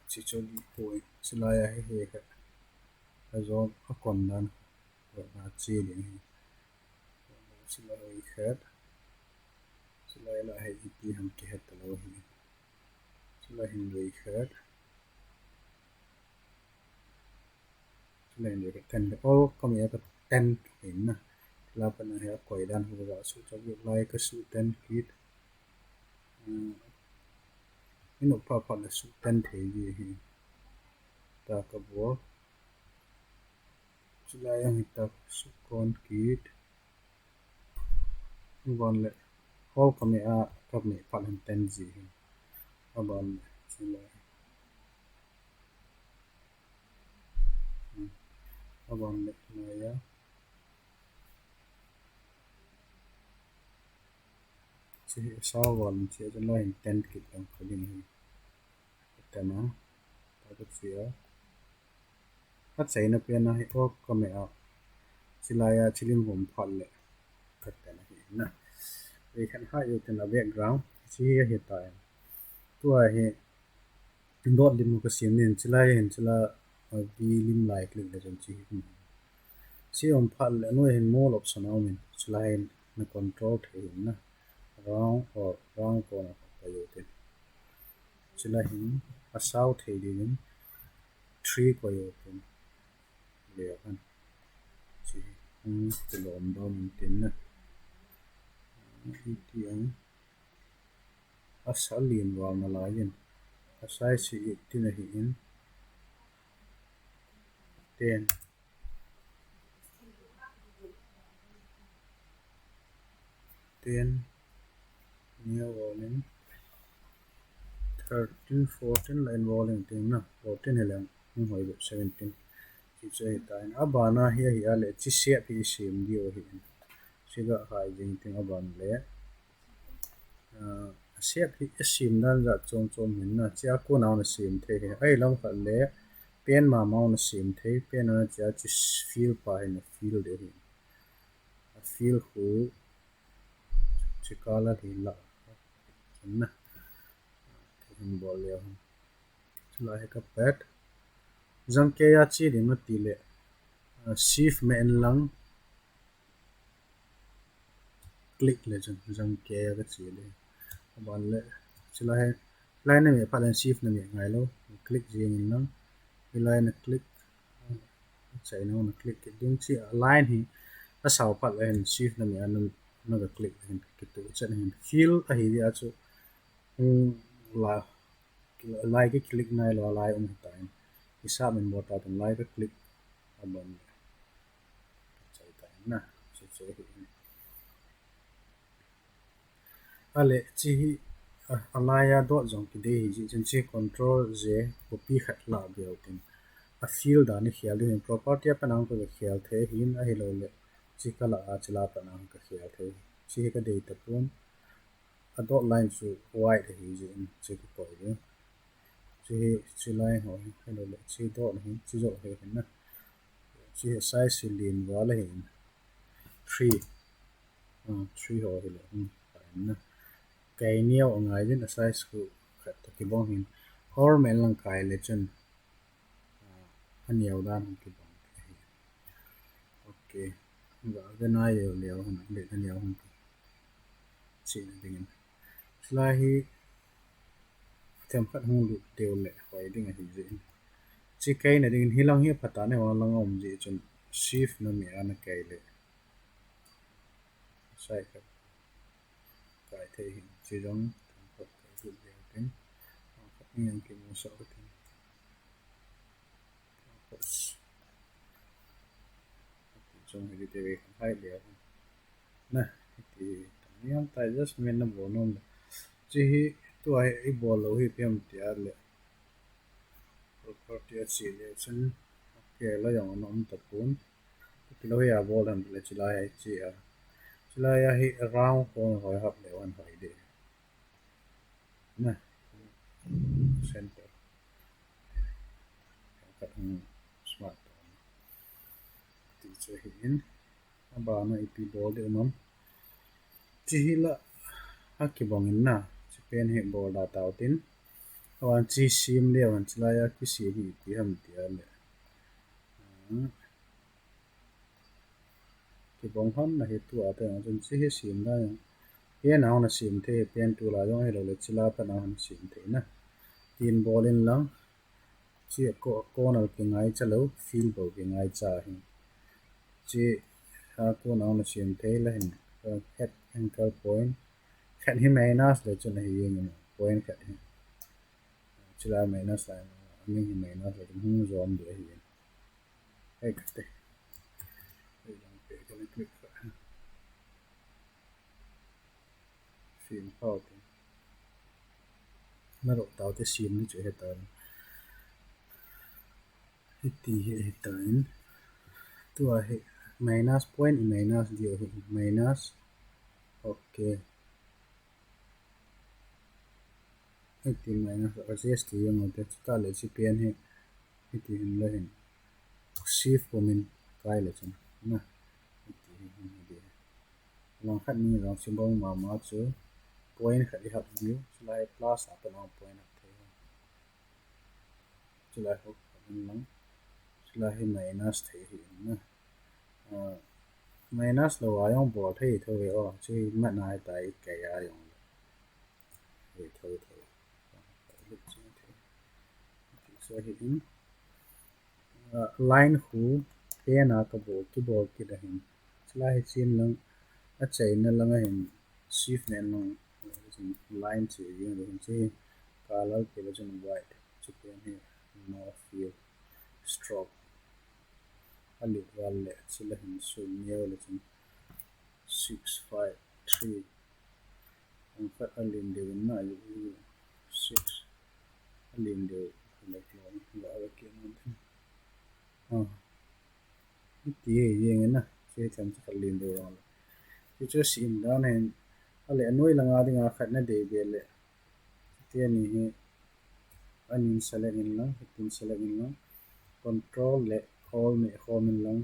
chi chogi point chilaya hi he ka azon akon dan na chi le hi chilaya hi head chilaya la hi ti ham ki het lo hi chilaya hin le head chilaya le ka ten all come ya ka ten hin na la pa na he koi dan hu ga su chogi lai ka su ten kit ino pa pa la su ten the hi ta ka bo chilaya hi ta su kon kit bon le all come ya ka me pa lan ten ji hi abon chilaya abon le na ya chi sa won chiจะ line 10 kit ang ka din hi ta na ta ka chia phát xảy nó bên này ô có mẹ chỉ là chỉ linh hồn phật lệ cái này nè vì khán hai yêu tên là background chỉ hiện tại tua hiện dot lim ko sim nin chỉ là hiện chỉ là vi lim like lịch là chân chỉ chỉ ông phật lệ nó hiện more option nào mình chỉ là hiện nó control thế nè round or round ko na pa yêu tên chỉ là hiện asau thế đi nên three ko yêu tên liệu anh chỉ chỉ lộn đó mình tính nè tiếng asal liền vào mà lại yên asai si tin là hiện ten ten new volume 13 14 line volume tiếng nè 14 hay là không phải 17 chỉ chơi tại abana hi hi ale chi sia pi sim dio hi chỉ ga hai jing tiếng aban le sia pi sim dan za chom chom min na chia ko naw na sim the he ai lam kha le pen ma mau na sim the pen na cha chi feel pa hi na feel de hi feel hu chi kala hi la na hin bol le la he ka pet jang ke ya chi ri ma ti le shift me en lang click le jang ke ya ka chi le ban le chila hai line na me pa lan shift na me ngai lo click jing in lang line na click chai no na click ding chi line hi a sau pa len shift na me an na ga click hin ki tu chen hin feel a hi ya chu la like cái click này là like tại cái sao mình bỏ ra từng like cái click ở bên chạy tại nè sẽ hiện ale chi alaya dot zong ki dei ji chen chi control z copy khat la bel tin a field da ni khial din property pa nang ko khial the hin a hello le chi kala a chila pa nang ka khial the chi ka dei ta pun a dot line su white hi ji chi ko poi de chi line ho hello le chi dot hi chi zo he na chi size si lin wala hin 3 3 ho hello na cái nhiều ở ngoài đến là size của cái bông hình horror men lang cái lệ chân anh nhiều đan cái bông ok và cái này nhiều nhiều hơn để anh nhiều hơn chỉ là tiếng slide thêm phát hung lụt đều lệ phải đi ngay gì chỉ cái này tiếng hilang hiệp phát tán này hoặc là ngom gì chân shift nó mẹ anh cái lệ sai cái thể hiện chỉ giống phát cái lụt đều tiếng phát hiện cái một số tiếng trong cái TV hai liệu nè thì những tại just men nó bộ nôm chỉ tôi ai bộ lâu hi PM tiệt lệ property chỉ lệ chân cái là yang nó tập vốn cái lâu hi bộ làm lệ chỉ là chỉ là hi round con hỏi học lệ anh hỏi đi nè center các smart thì chơi hiện bà nó IP bộ để mắm chỉ là cái bóng in na chỉ pen hệ bộ đã tạo tin hoàn chỉ sim liệu hoàn chỉ là cái gì thì hầm thì là cái bóng hâm là hệ tua thì nó chỉ hệ sim đó cái nào là sim thì pen tu là giống hệ là chỉ là phần nào là sim thế na tin bộ lên lắm chỉ có nào cái ngay cho lâu feel bộ cái ngay cha hình chỉ có nào là sim thế là hình head anchor point head hi minus để cho này hình point head chỉ là minus là mình hi minus là cũng zoom để hình cái cái cái click phim phao thì nó độ tạo cái sim như vậy hết thì hiện tại tua hệ minus point minus điều hiện minus ok thì minus ở GST nhưng mà tất cả là chỉ biến hệ thì hình lên shift của mình cái là chân nè lòng khát ni lòng symbol mà chứ point khát đi học view slide plus apa nama point thế slide học mình lắm slide minus thế hiện nè minus là ai ông bỏ thế thôi chứ mà này tại cái ai ông thôi thôi so hiện line khu pen à cái bộ cái đó hiện slide xin lắm ở trên nó là hình shift nên nó line chỉ riêng được chứ color cái là chân white chụp bên này no fill stroke ali vale chỉ là hình số nhiều là chân 653 ang phát alin đều na yu 6 alin đều là cái kia nó cái gì nghe na cái thằng alin đều rồi cái chỗ sim đó này ale noi là ngã đi ngã khát na để về lệ cái này anh select in lang tin select in lang control lệ all này all mình lang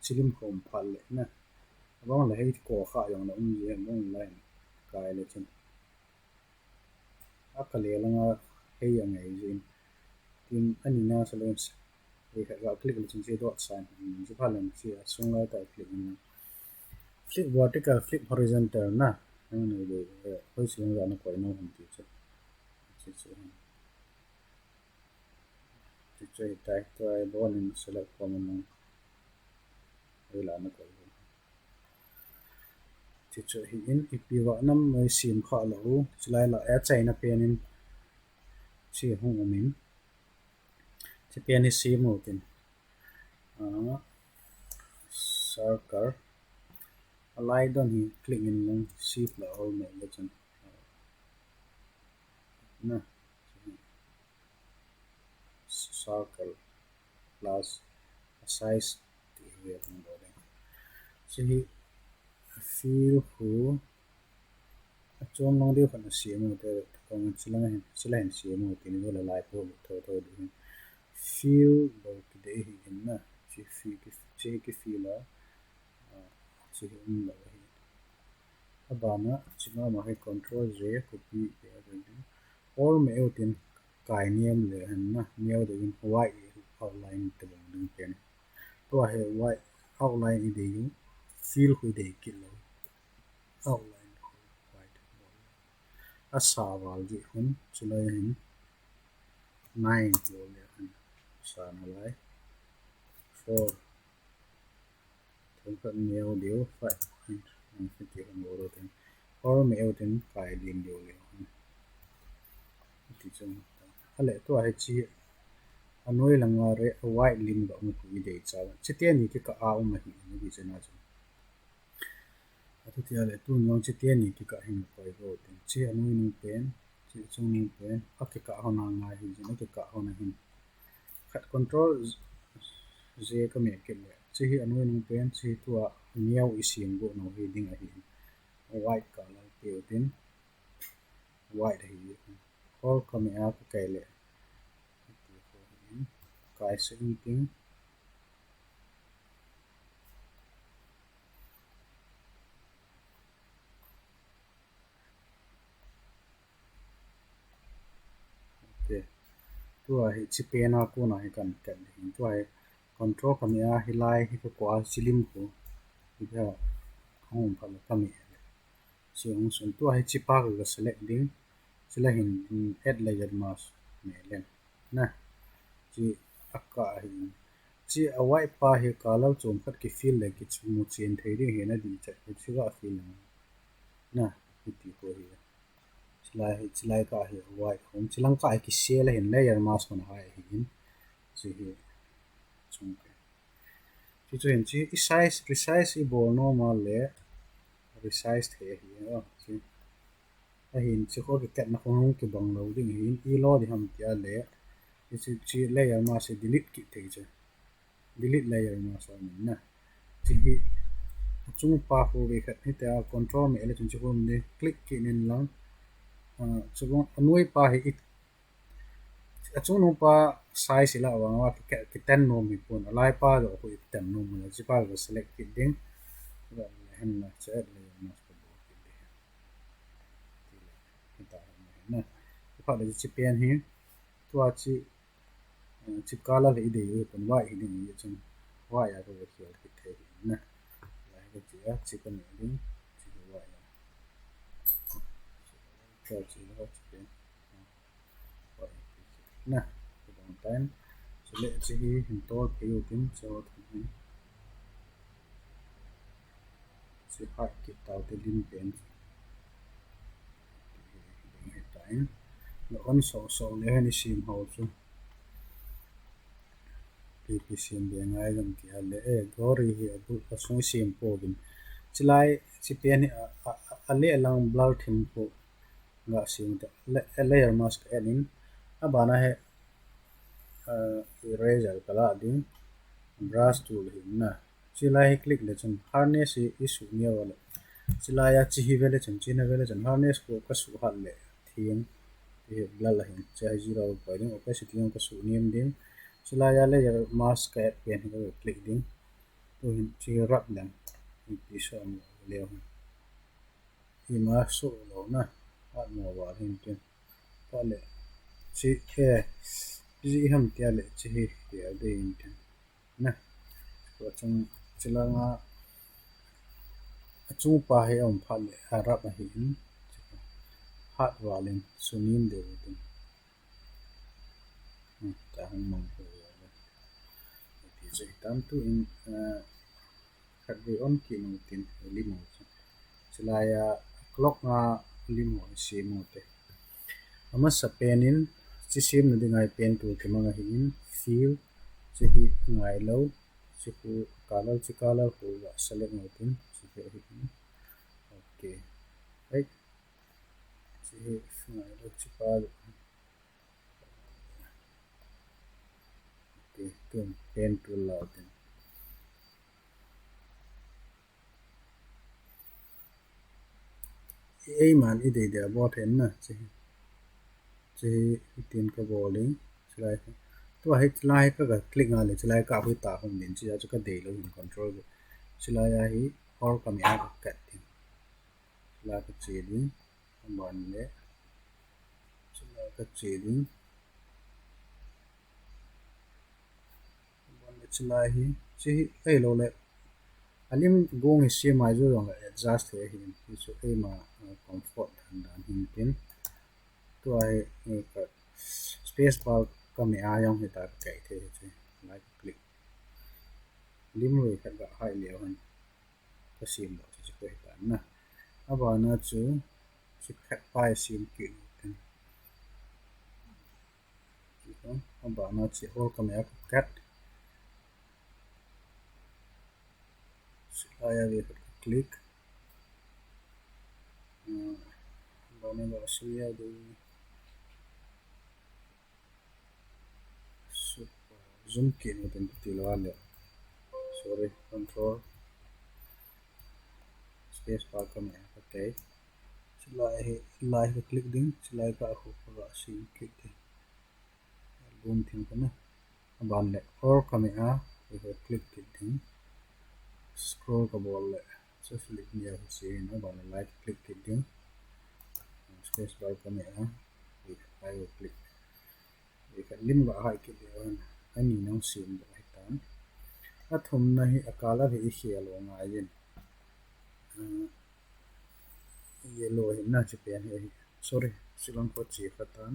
chilin home phal lệ na abang là hay ko kha yang na gì abang line cái lệ chân akale lang hay yang ấy gì tin anh na select thì phải vào click lên trên chế dot sign giúp phal lên chỉ xuống lại tại click in flip vertical flip horizontal na anh này để hơi xuống ra nó quay nó không chịu chơi tag toy ball in select common rồi là nó quay chỉ chơi in ipiwa năm mới sim khá lâu lại là ở chạy nó pen in chỉ không có mình chỉ pen in sim một tin circle align don hi click in long shift là all này là chân nè circle plus size thì về không đó đấy chỉ fill who chọn long điều phần sim một cái còn chỉ là sim một cái này là lại thôi thôi đi fill đầu cái đấy hiện nè chỉ cái fill là chỉ hiện là abana chima ma hai control z copy or me eutin kai niam le han na neo de in white outline te bang ding pen to he white outline ide yu feel hu de kilo outline white asa wal ji hun chulai hin 9 lo le han sa na lai 4 thon kan neo dio 5 and 50 on lo ten or me eutin kai lim dio le chung ale to hai chi anoi langa re white lim ba mu ku de cha chitian ni ka a ma hi ni bi chena chu atu ti ale tu nyong chitian ni ka hin koi go tin chi anoi ni pen chi chung ni pen a ka ho na nga hi ni ka ho na hin khat control z ka me ke le chi hi anoi ni pen chi tu a miao i sim go no hi ding a hi white color pe tin white hi all coming out cái lệ cái sinh tiếng ok tua hi chi pe na ko na hi kan kan hi tua control coming out hi lai hi ko silim ko hi ha home phala kami si ong sun tua hi chi pa ga select ding sila hin add layer mask ne len na chi akka hi chi awai pa hi kala chom khat ki feel like it's mu chen thei ri he na di cha chi ga feel na hi ti ko hi chilai ka hi awai hom chilang ka ki sel hin layer mask on hai hin chi hi chung chi chu hin chi size resize i bol normal le resize the hi chi a hin chi ko ki kat na khong ki bang lo ding hin i lo di ham tia le chi layer mask delete ki thei cha delete layer mask on na chi hi chung pa ko ve khat ni ta control me ele chung chi ko ne click ki nen lang chung anoi pa hi chung no pa size la wa ki ten no mi pun alai pa do ko ten no mo ji pa go select ki ding ba hen na che le na ko bo ki ding ta na pa de chi pen hi tua chi kala le de yu pun wa hi ding yu chung wa ya ko ki ki the na la ko chi ya chi ko ne ding chi wa ya cho chi lo chi pen wa na ko dong tan select chi hi hin to ki yu tin cho si Haokip tau te lim pen he tain lo on so le hani sim ho chu pp sim be ngai gam ki ale e gori hi abu ka sung sim po gin chilai chi pen ale lang blur thim ko nga sim ta layer mask enin abana he eraser kala ding brush tool hi na chilai click le chun harness issue nia wala chilaya chi hi vele chun china vele chun harness ko ka su hal le thing thì là hình chạy zero bởi những opacity yang có số niêm đến sila ya le mask cái pen cái click đến tôi chỉ rap lên thì bisa leo thì mà số lo na at mo wa hin tin ta le chỉ ke chỉ ham tia le chỉ hi ya de in tin na ko chung chila nga chung pa he om pha le rap a hin hat wa len sunin de tin ta hang mang ko thì dễ tam tu in khát về on ki no tin limo chilaya clock nga limo si mo te ama sa penin chi sim na dingai pen tu ke manga hin feel chi hi ngai lo chi ku color ku wa select no tin chi ke hi okay right chi hi ngai lo chi pa okay tum pen tu la tin ei man I de bot hen na chi tin ka bowling slide to hai slide ka click nga le slide ka hui ta hom din chi chu ka de lo in control slide ya hi or ka mi a ka kat tin la ka chi din ban le slide ka chi din ban le slide hi chi ei lo le alim gong hi si mai zo yong adjust he hi chu ei ma comfort han dan hin tin to ai ka space bar ka mi a yong hi ta kai the chi like click lim lui khat ga hai leo han ka sim lo chi ko hi ta na aba na chu chi khat pai sim ki tin ko aba na chi hol ka me kat aya we click ba na ga su ya de zoom ki no tin ti lo ale sorry control space bar ka me okay lai click ding lai ka ho ka sim ki te bum tin ko na ban le or ka me a we click ki ding scroll ka bol le so click ni a se na ban like click ki ding space bar ka me a we I will click we ka lim ga hai ki de ani nang sim do hai tan a thum na hi akala hi hialo nga yin yellow hi na chi pen hi sorry silang ko chi khatan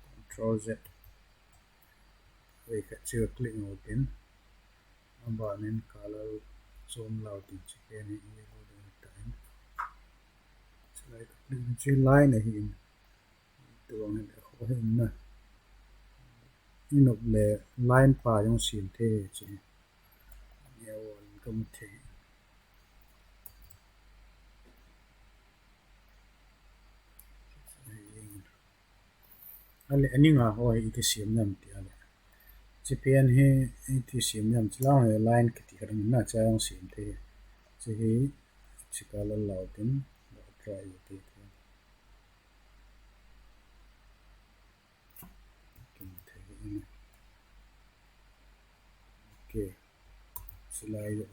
control z we ka chi click no pin amba nen color zoom lao tin chi pen hi yellow de tan like chi line hi to ang ho hin na inop le line pa yung sim the chi yaw kam the ale ani nga ho hi ti sim nam ti ale chi pen hi ti sim nam chlang he line ki ti kan na cha yung sim the chi hi chi kala lao tin try ti okay slide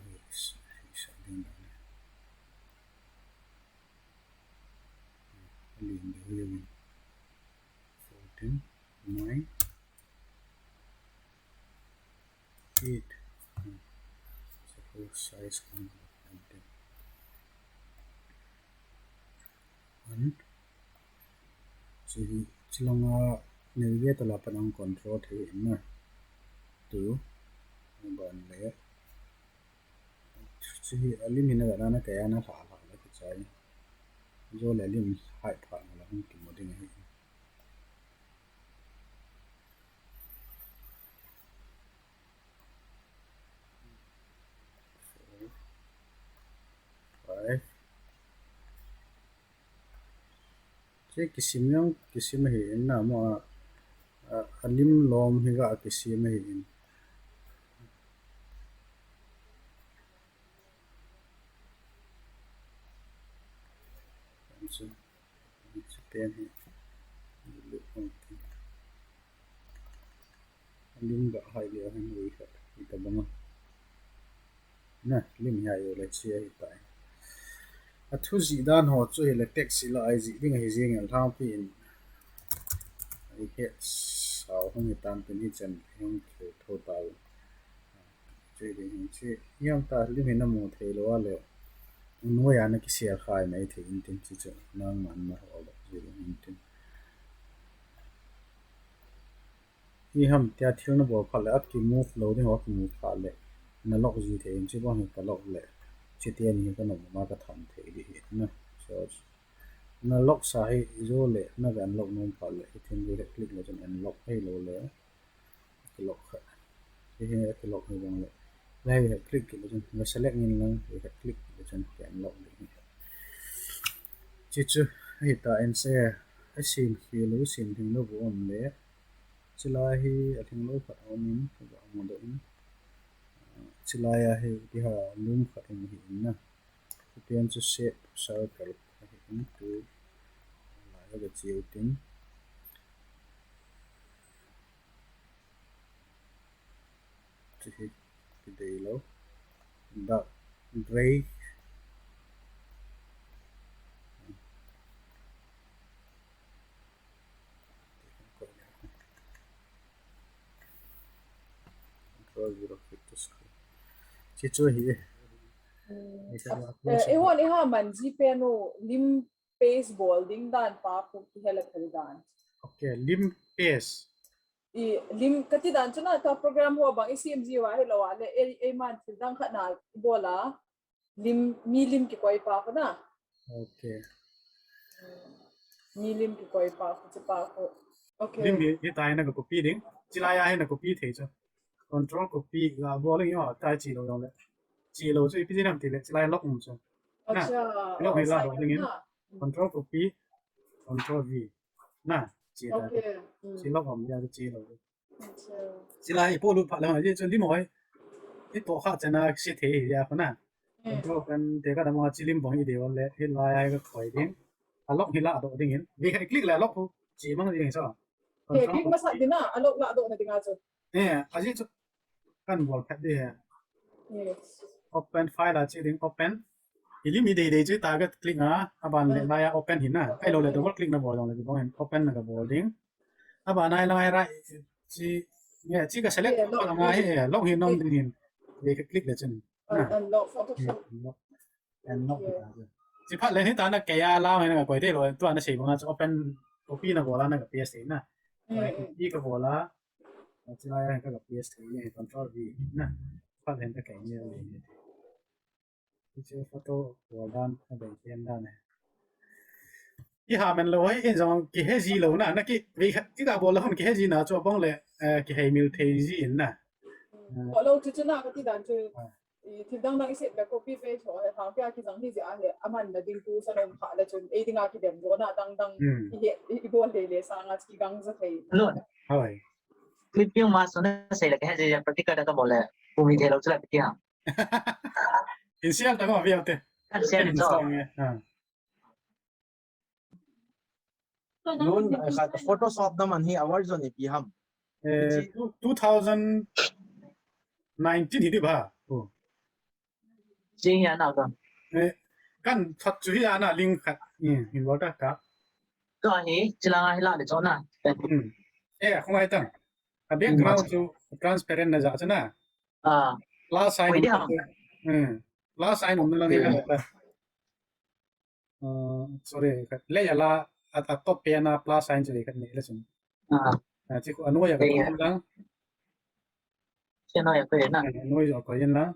setting link here 14 9 8 suppose size kan one jadi cilanga navigate la panang control the na two ban le jadi alim hina ga na kaya na tha la la chai zo le lim hai pha la hum ki moding hi 5 che kisim hi na mo alim lom hi ga kisim hi so it's pen hi alim ga hai le han wi kha ita bang na lim ya yo le chi ai tai a thu ji dan ho chu hi le taxi la ai ji ding hi jing al thang pi in ai ke sao hong ni tan pen hi chen hong ke tho ta che ding chi yam ta lim hi na mo the lo le no ya na ki share khai mai the in tin chi chu nang man ma ho lo ji in tin hi ham tia thil na bo phal up ki move lo ding ho ki move phal le na lok ji the in chi bo hi ka lok le chi te ni ka no ma ka tham the di hi na so na lok sa hi zo le na gan lok nom phal le thin bi click le chen an lok hai lo le ki lok kha hi ki lok hi bang le lai hi click le chen na select ni lang hi click le chen kan lok le chi chu hi ta en se a sin hi lo sin thing lo bo om le chilai hi a thing lo khat om in ka mo do in chilai a hi ti ha lum khat in hi na pian chu shape circle hi in tu la ga chiu tin chi hi ti dei lo da gray control 0 fit to screen chi chu hi ehon eha man ji peno lim paste bolding dan pa ko ki hela khalidan okay lim paste I lim kati dan chuna ta program ho bang ICMG wa hela wa le e man thil dang khana bola lim mi lim ki koi pa ko na okay mi lim ki koi pa ko pa ko okay lim hi tai na ga copy ding chilai a hi na copy the chu control copy ga bo le yo tai chi lo le chi lo chu pi nam ti le chilai lock mu chu na acha lock hi la do ding in na control copy control v na chi ta okay chi lock om ya chi lo acha chilai po lu pha la ji chu lim hoi i to kha chana si the ya ko na control kan te ka da ma chi lim bong i de le hi la ya ga khoi ding a lock hi la do ding in vi khai click la lock pu chi mang ding so he click masat dina alok la do na dinga chu aji chu kan bol phat de yes open file la chi ding open ilim i de chu target click na aban le la ya open hin na ai lo le double click na bol le bong hin open na ga bol ding aban ai la ra chi ne chi ka select pa la he lock hin nom ding in ve ka click le chen na unlock photoshop and lock chỉ phát lên hết ta nó cái lao này là quay thế rồi tôi nó chỉ bằng là open copy nó bỏ ra nó cái PS na copy cái bỏ ra chỉ là cái PS này control V na phát lên cái như này cái chế photo của đan cái bên trên đan này cái hạ mình lỗi cái dòng cái hệ gì lâu na nó cái cái bỏ là không cái hệ gì nào cho bằng là cái hệ miêu thế gì na bỏ lâu chứ nào cái đàn chơi thì đang đang sẽ là copy paste rồi thằng kia cái dòng thì gì à aman là đinh tu sa nông khá là chun ấy đinh à cái điểm rồi na đang đang cái bộ lề sang à cái gang rất hay luôn rồi clip yung mas na sa ila kaya siya praktika na mo le bumithelo sila kaya initial tao mà biết thế kan siya so Noon, Photoshop naman hi award zone ipiham. 2019 ini bah. Oh. Chính là nào còn Kan thoát chui ana link khat. Inverter ka. cái này chỉ là hay là để cho nào Không ai tang. Background tu transparent na ja chana. Last sign. quay đi không Last sign umna lang ila ta. Sorry, le la at top pena plus sign chuli khat ni la chun. Chỉ có nuôi cái gì lang. trên này quay nè Nuôi rồi có yên lang.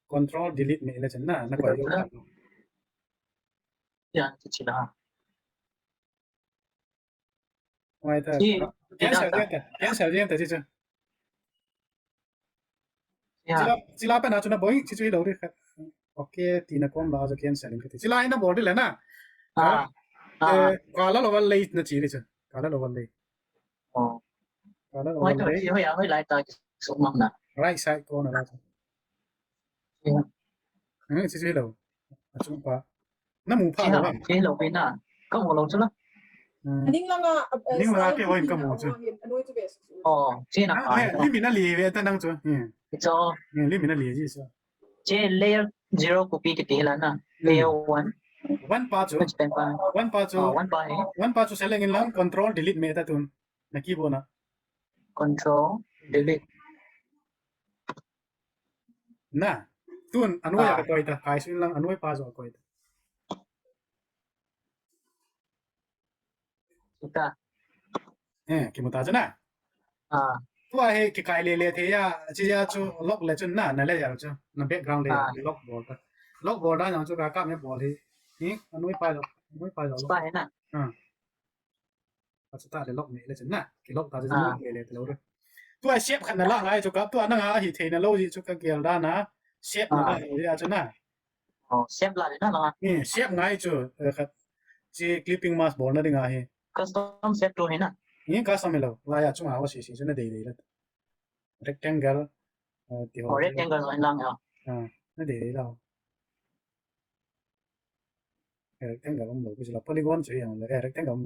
Control delete ni la chun na có yên lang. dạ chỉ là Ngoài ta. chỉ Cancel riêng ta chứ. dạ Chỉ là bên nào chúng nó bôi chỉ đâu đi khát. Ok, thì nó còn bao giờ cancel cái gì. Chỉ là nó bỏ đi là na. Cả là lo late nó chỉ đi chứ. Cả là lo late. Cả là lo ngoài tôi late. chỉ hơi lại tới số mong nè Right side corner là. Chỉ đâu. Chúng ta. Nó mù chỉ phá rồi. là chỉ lâu bên nè có một lâu chứ đó Ning lang nga Ning lang cái hoin ka mo chứ. chỉ là phải Li min na li về ta năng chứ. cho Li min na li chứ. chỉ layer 0 copy cái tí là nè layer 1 One pa chu. which pen pa One pa chu. one by Select in lang control delete me ta tun. Na keyboard na. control delete Na. Tun anu ya ka ta. Kai sin lang anu pa zo ko ita. kita Kimuta chu na. Tu ai ki kai le the ya chi ya chu lock le chu na le ya chu. Na background le lock board ta. Lock board da yang chu ka me board hi. Anu pa zo. Anu pa zo. phải nè Ta để lock le chu na. Ki lock ta chu le lo rồi. Tu ai shape khan na la ngai chu ka tu na nga hi the na lo ji chu ka gel da na. Shape na la ya chu na. xem lại nó là Shape ngai chu khat. Chi clipping mask board na dinga hi. custom set to है ना Custom lo. La ya chu ma wa si chu na de la. Rectangle thì और rectangle rồi lang à nó để đâu rectangle không được cái là polygon chỉ là rectangle không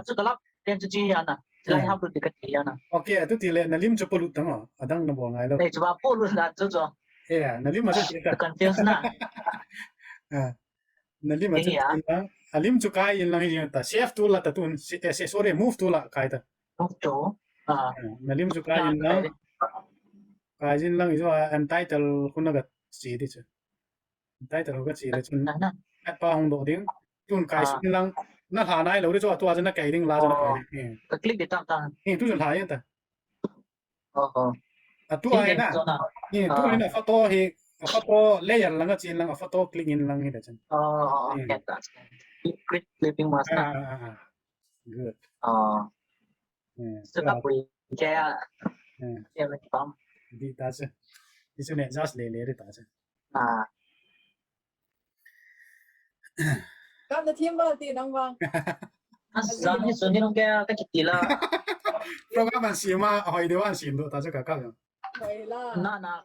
chứ cái lắp trên chỉ là nè chỉ là học được cái gì nè ok tôi thì là lim cho polut đó mà đang nó bỏ ngay đâu đây chú bảo polut là chú cho nó lim mà tôi chỉ confuse nè nó lim mà tôi lim cho cái yên lang hiện ta shift tool là ta tuần sorry move tool là cái ta một chỗ nó lim cho cái yên lang cái yên lang is title cũng nó cái gì đi chứ title cái gì là chun at pa hong do ding tun kai sin lang na tha nai lo ri cho to na kai ding la cho kai ding cái click để tạm tạm tu chun thai ta tu cái ai na tu ai na photo hi photo layer lang chin lang photo click in lang hi da chen get that clipping mask nè good sự là quỷ che che lên bấm đi ta chứ đi chỗ này just le đi ta chứ Cảm ơn team vào tiền đăng vang. Sáng thì xuân thì nó cái gì là program anh xem mà hỏi điều anh xem được ta chứ cả cái Vậy là na